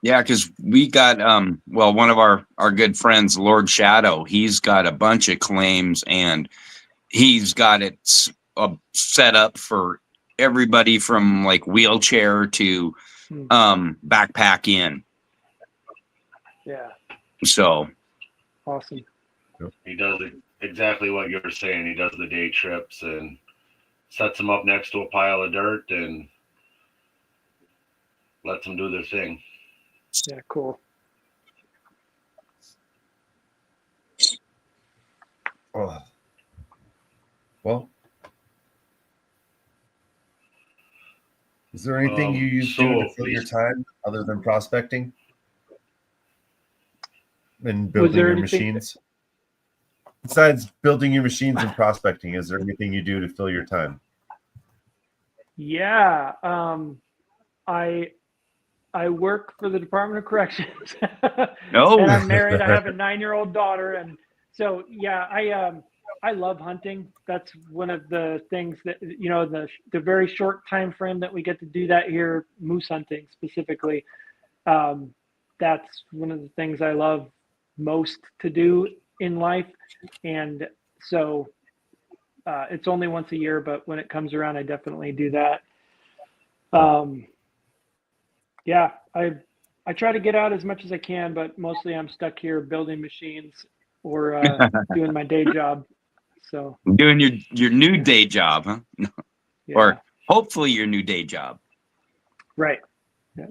Yeah, because we got one of our good friends, Lord Shadow, he's got a bunch of claims, and he's got it set up for everybody from like wheelchair to backpack in. Yeah. So awesome. He does exactly what you're saying. He does the day trips and sets them up next to a pile of dirt and lets them do their thing. Yeah, cool. Oh. Well, is there anything you use to fill your time other than prospecting and building your machines? Besides building your machines and prospecting, is there anything you do to fill your time? Yeah, I work for the Department of Corrections. No. And I'm married. I have a 9-year-old daughter, and so yeah, I love hunting. That's one of the things that, you know, the very short time frame that we get to do that here, moose hunting specifically. That's one of the things I love most to do in life, and so it's only once a year, but when it comes around, I definitely do that. Yeah, I try to get out as much as I can, but mostly I'm stuck here building machines or doing my day job. So doing your new day job, huh? Yeah. Or hopefully your new day job. Right. Yeah.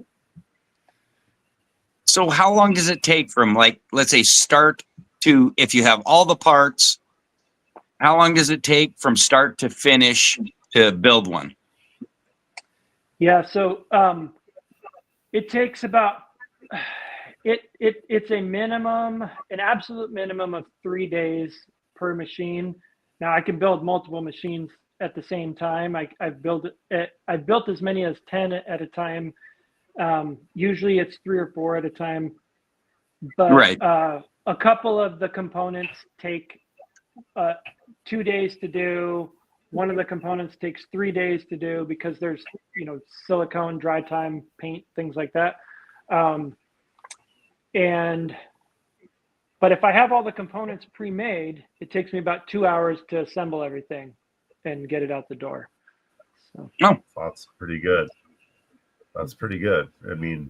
So how long does it take from, like, let's say start to, if you have all the parts, how long does it take from start to finish to build one? Yeah, so it takes about, It's a minimum, an absolute minimum of 3 days per machine. Now I can build multiple machines at the same time. I've built as many as 10 at a time. Usually it's 3 or 4 at a time, but Right. A couple of the components take 2 days to do. One of the components takes 3 days to do because there's, silicone, dry time, paint, things like that. But if I have all the components pre-made, it takes me about 2 hours to assemble everything and get it out the door. So That's pretty good. That's pretty good. I mean,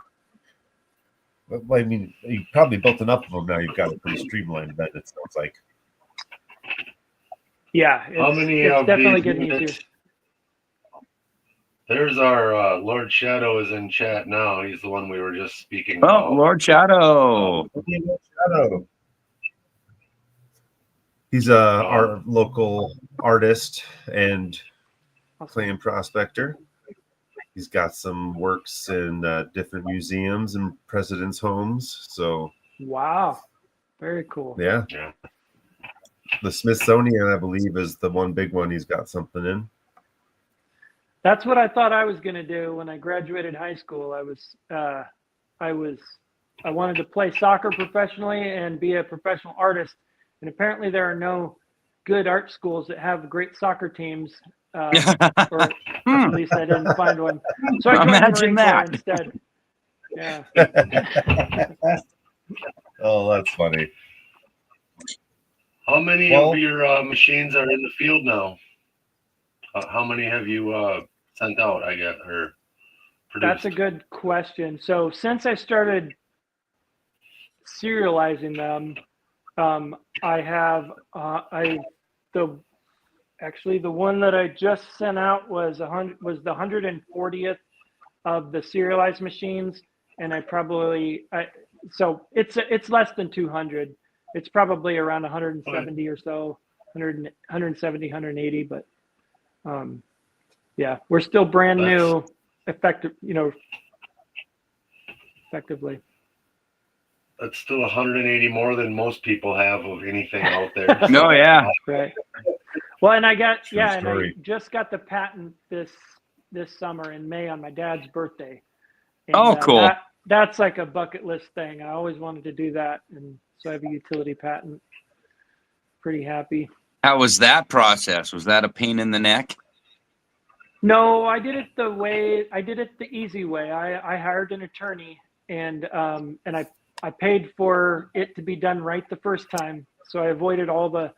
you probably built enough of them now. You've got a pretty streamlined bed, it sounds like. Yeah, How many it's of definitely these getting units? easier. There's our Lord Shadow is in chat now. He's the one we were just speaking Oh, about. Lord Shadow. Shadow. He's our local artist and claim prospector. He's got some works in different museums and presidents' homes. So Wow, very cool. Yeah. The Smithsonian, I believe, is the one big one he's got something in. That's what I thought I was going to do when I graduated high school. I wanted to play soccer professionally and be a professional artist. And apparently there are no good art schools that have great soccer teams. Or at least I didn't find one. So I joined Imagine the Marine Corps that. instead. Yeah. Oh, that's funny. How many of your machines are in the field now? How many have you sent out, I guess, or produced? That's a good question. So since I started serializing them, I have the one that I just sent out was the 140th of the serialized machines, and so it's less than 200. It's probably around 170 or so, 170, 180, but yeah, we're still brand new, effectively. That's still 180 more than most people have of anything out there. No, yeah. Right. Well, and I just got the patent this summer in May on my dad's birthday. And, cool. That's like a bucket list thing. I always wanted to do that, and so I have a utility patent. Pretty happy. How was that process? Was that a pain in the neck? No, I did it the easy way. I hired an attorney, and I paid for it to be done right the first time. So I avoided all the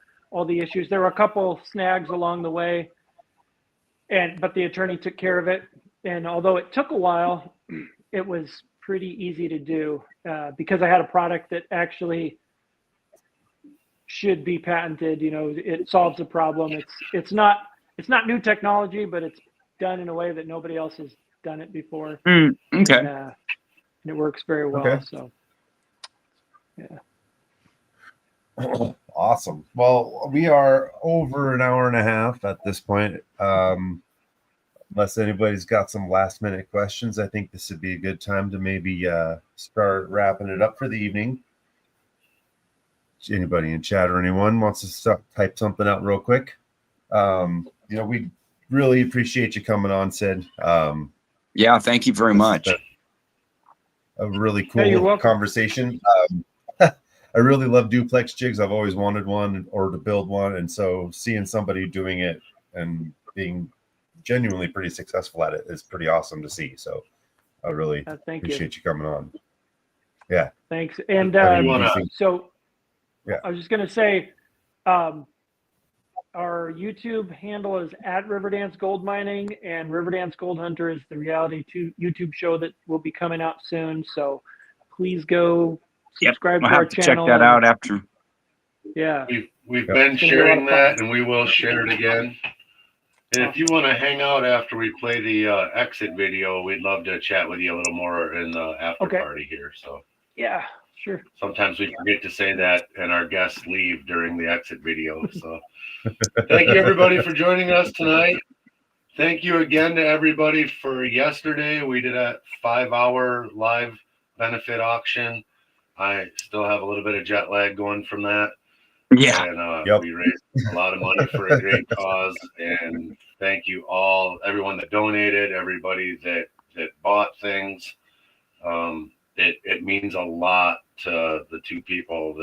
issues. There were a couple snags along the way, but the attorney took care of it. And although it took a while, it was pretty easy to do because I had a product that actually should be patented. It solves a problem. It's not new technology, but it's done in a way that nobody else has done it before. Okay. And it works very well. Okay. So, yeah. Awesome. Well, we are over an hour and a half at this point. Unless anybody's got some last minute questions, I think this would be a good time to maybe start wrapping it up for the evening. Anybody in chat or anyone wants to type something out real quick? We really appreciate you coming on, Sid. Yeah, thank you very much. A really Hey, you're cool welcome. conversation. I really love duplex jigs. I've always wanted one or to build one. And so seeing somebody doing it and being genuinely pretty successful at it is pretty awesome to see. So I really appreciate you coming on. Yeah. Thanks. And so yeah. I was just going to say, our YouTube handle is at RiverDance Gold Mining, and RiverDance Gold Hunter is the reality YouTube show that will be coming out soon. So please go subscribe to our channel. Check that out after. Yeah. We've been sharing that, and we will share it again. And if you want to hang out after we play the exit video, we'd love to chat with you a little more in the after party here. So yeah, sure. Sometimes we forget to say that, and our guests leave during the exit video. So thank you, everybody, for joining us tonight. Thank you again to everybody for yesterday. We did a 5-hour live benefit auction. I still have a little bit of jet lag going from that. Yeah. And we raised a lot of money for a great cause. And thank you all, everyone that donated, everybody that bought things. It means a lot to the two people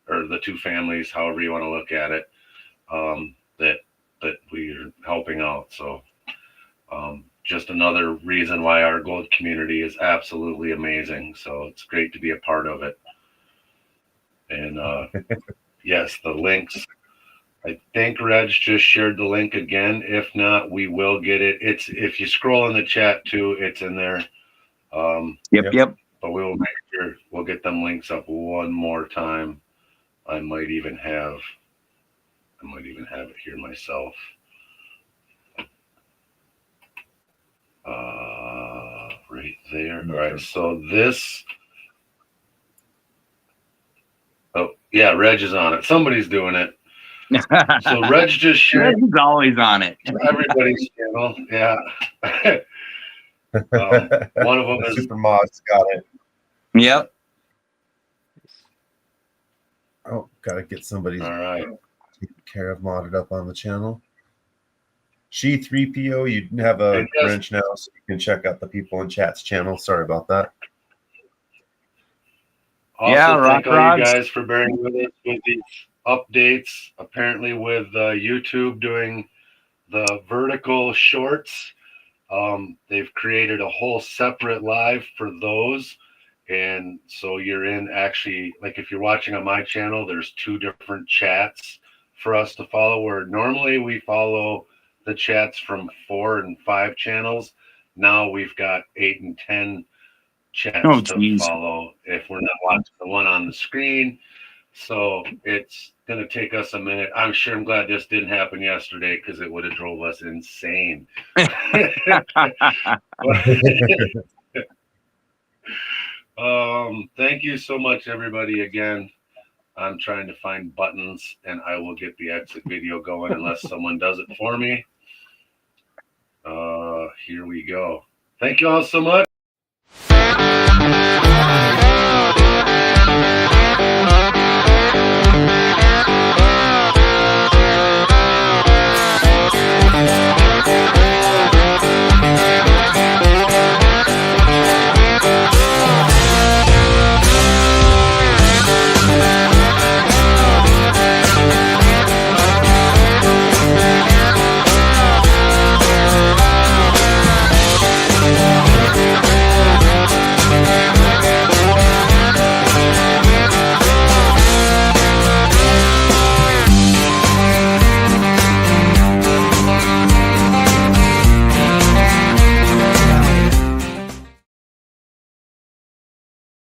or the two families, however you want to look at it, that we're helping out. So just another reason why our gold community is absolutely amazing. So it's great to be a part of it. And yes, the links. I think Reg just shared the link again. If not, we will get it. It's if you scroll in the chat too, it's in there. Yep. But we will make sure we'll get them links up one more time. I might even have it here myself. Right there. All right. So this. Oh yeah, Reg is on it. Somebody's doing it. So Reg just shared. Reg's always on it. Everybody's channel. Yeah. One of them is Super Moss got it. Yep. Oh, gotta get somebody all right. taken care of, modded up on the channel. She 3PO, you have a wrench now, so you can check out the people in chat's channel. Sorry about that. Also, Yeah, thank all Rods. you guys for bearing with us with these updates. Apparently, with YouTube doing the vertical shorts, they've created a whole separate live for those. And so you're in actually, like if you're watching on my channel, there's two different chats for us to follow, where normally we follow the chats from 4 and 5 channels. Now we've got 8 and 10 chats to follow if we're not watching the one on the screen. So it's going to take us a minute. I'm glad this didn't happen yesterday, because it would have drove us insane. Thank you so much, everybody. Again, I'm trying to find buttons, and I will get the exit video going unless someone does it for me. Here we go. Thank you all so much.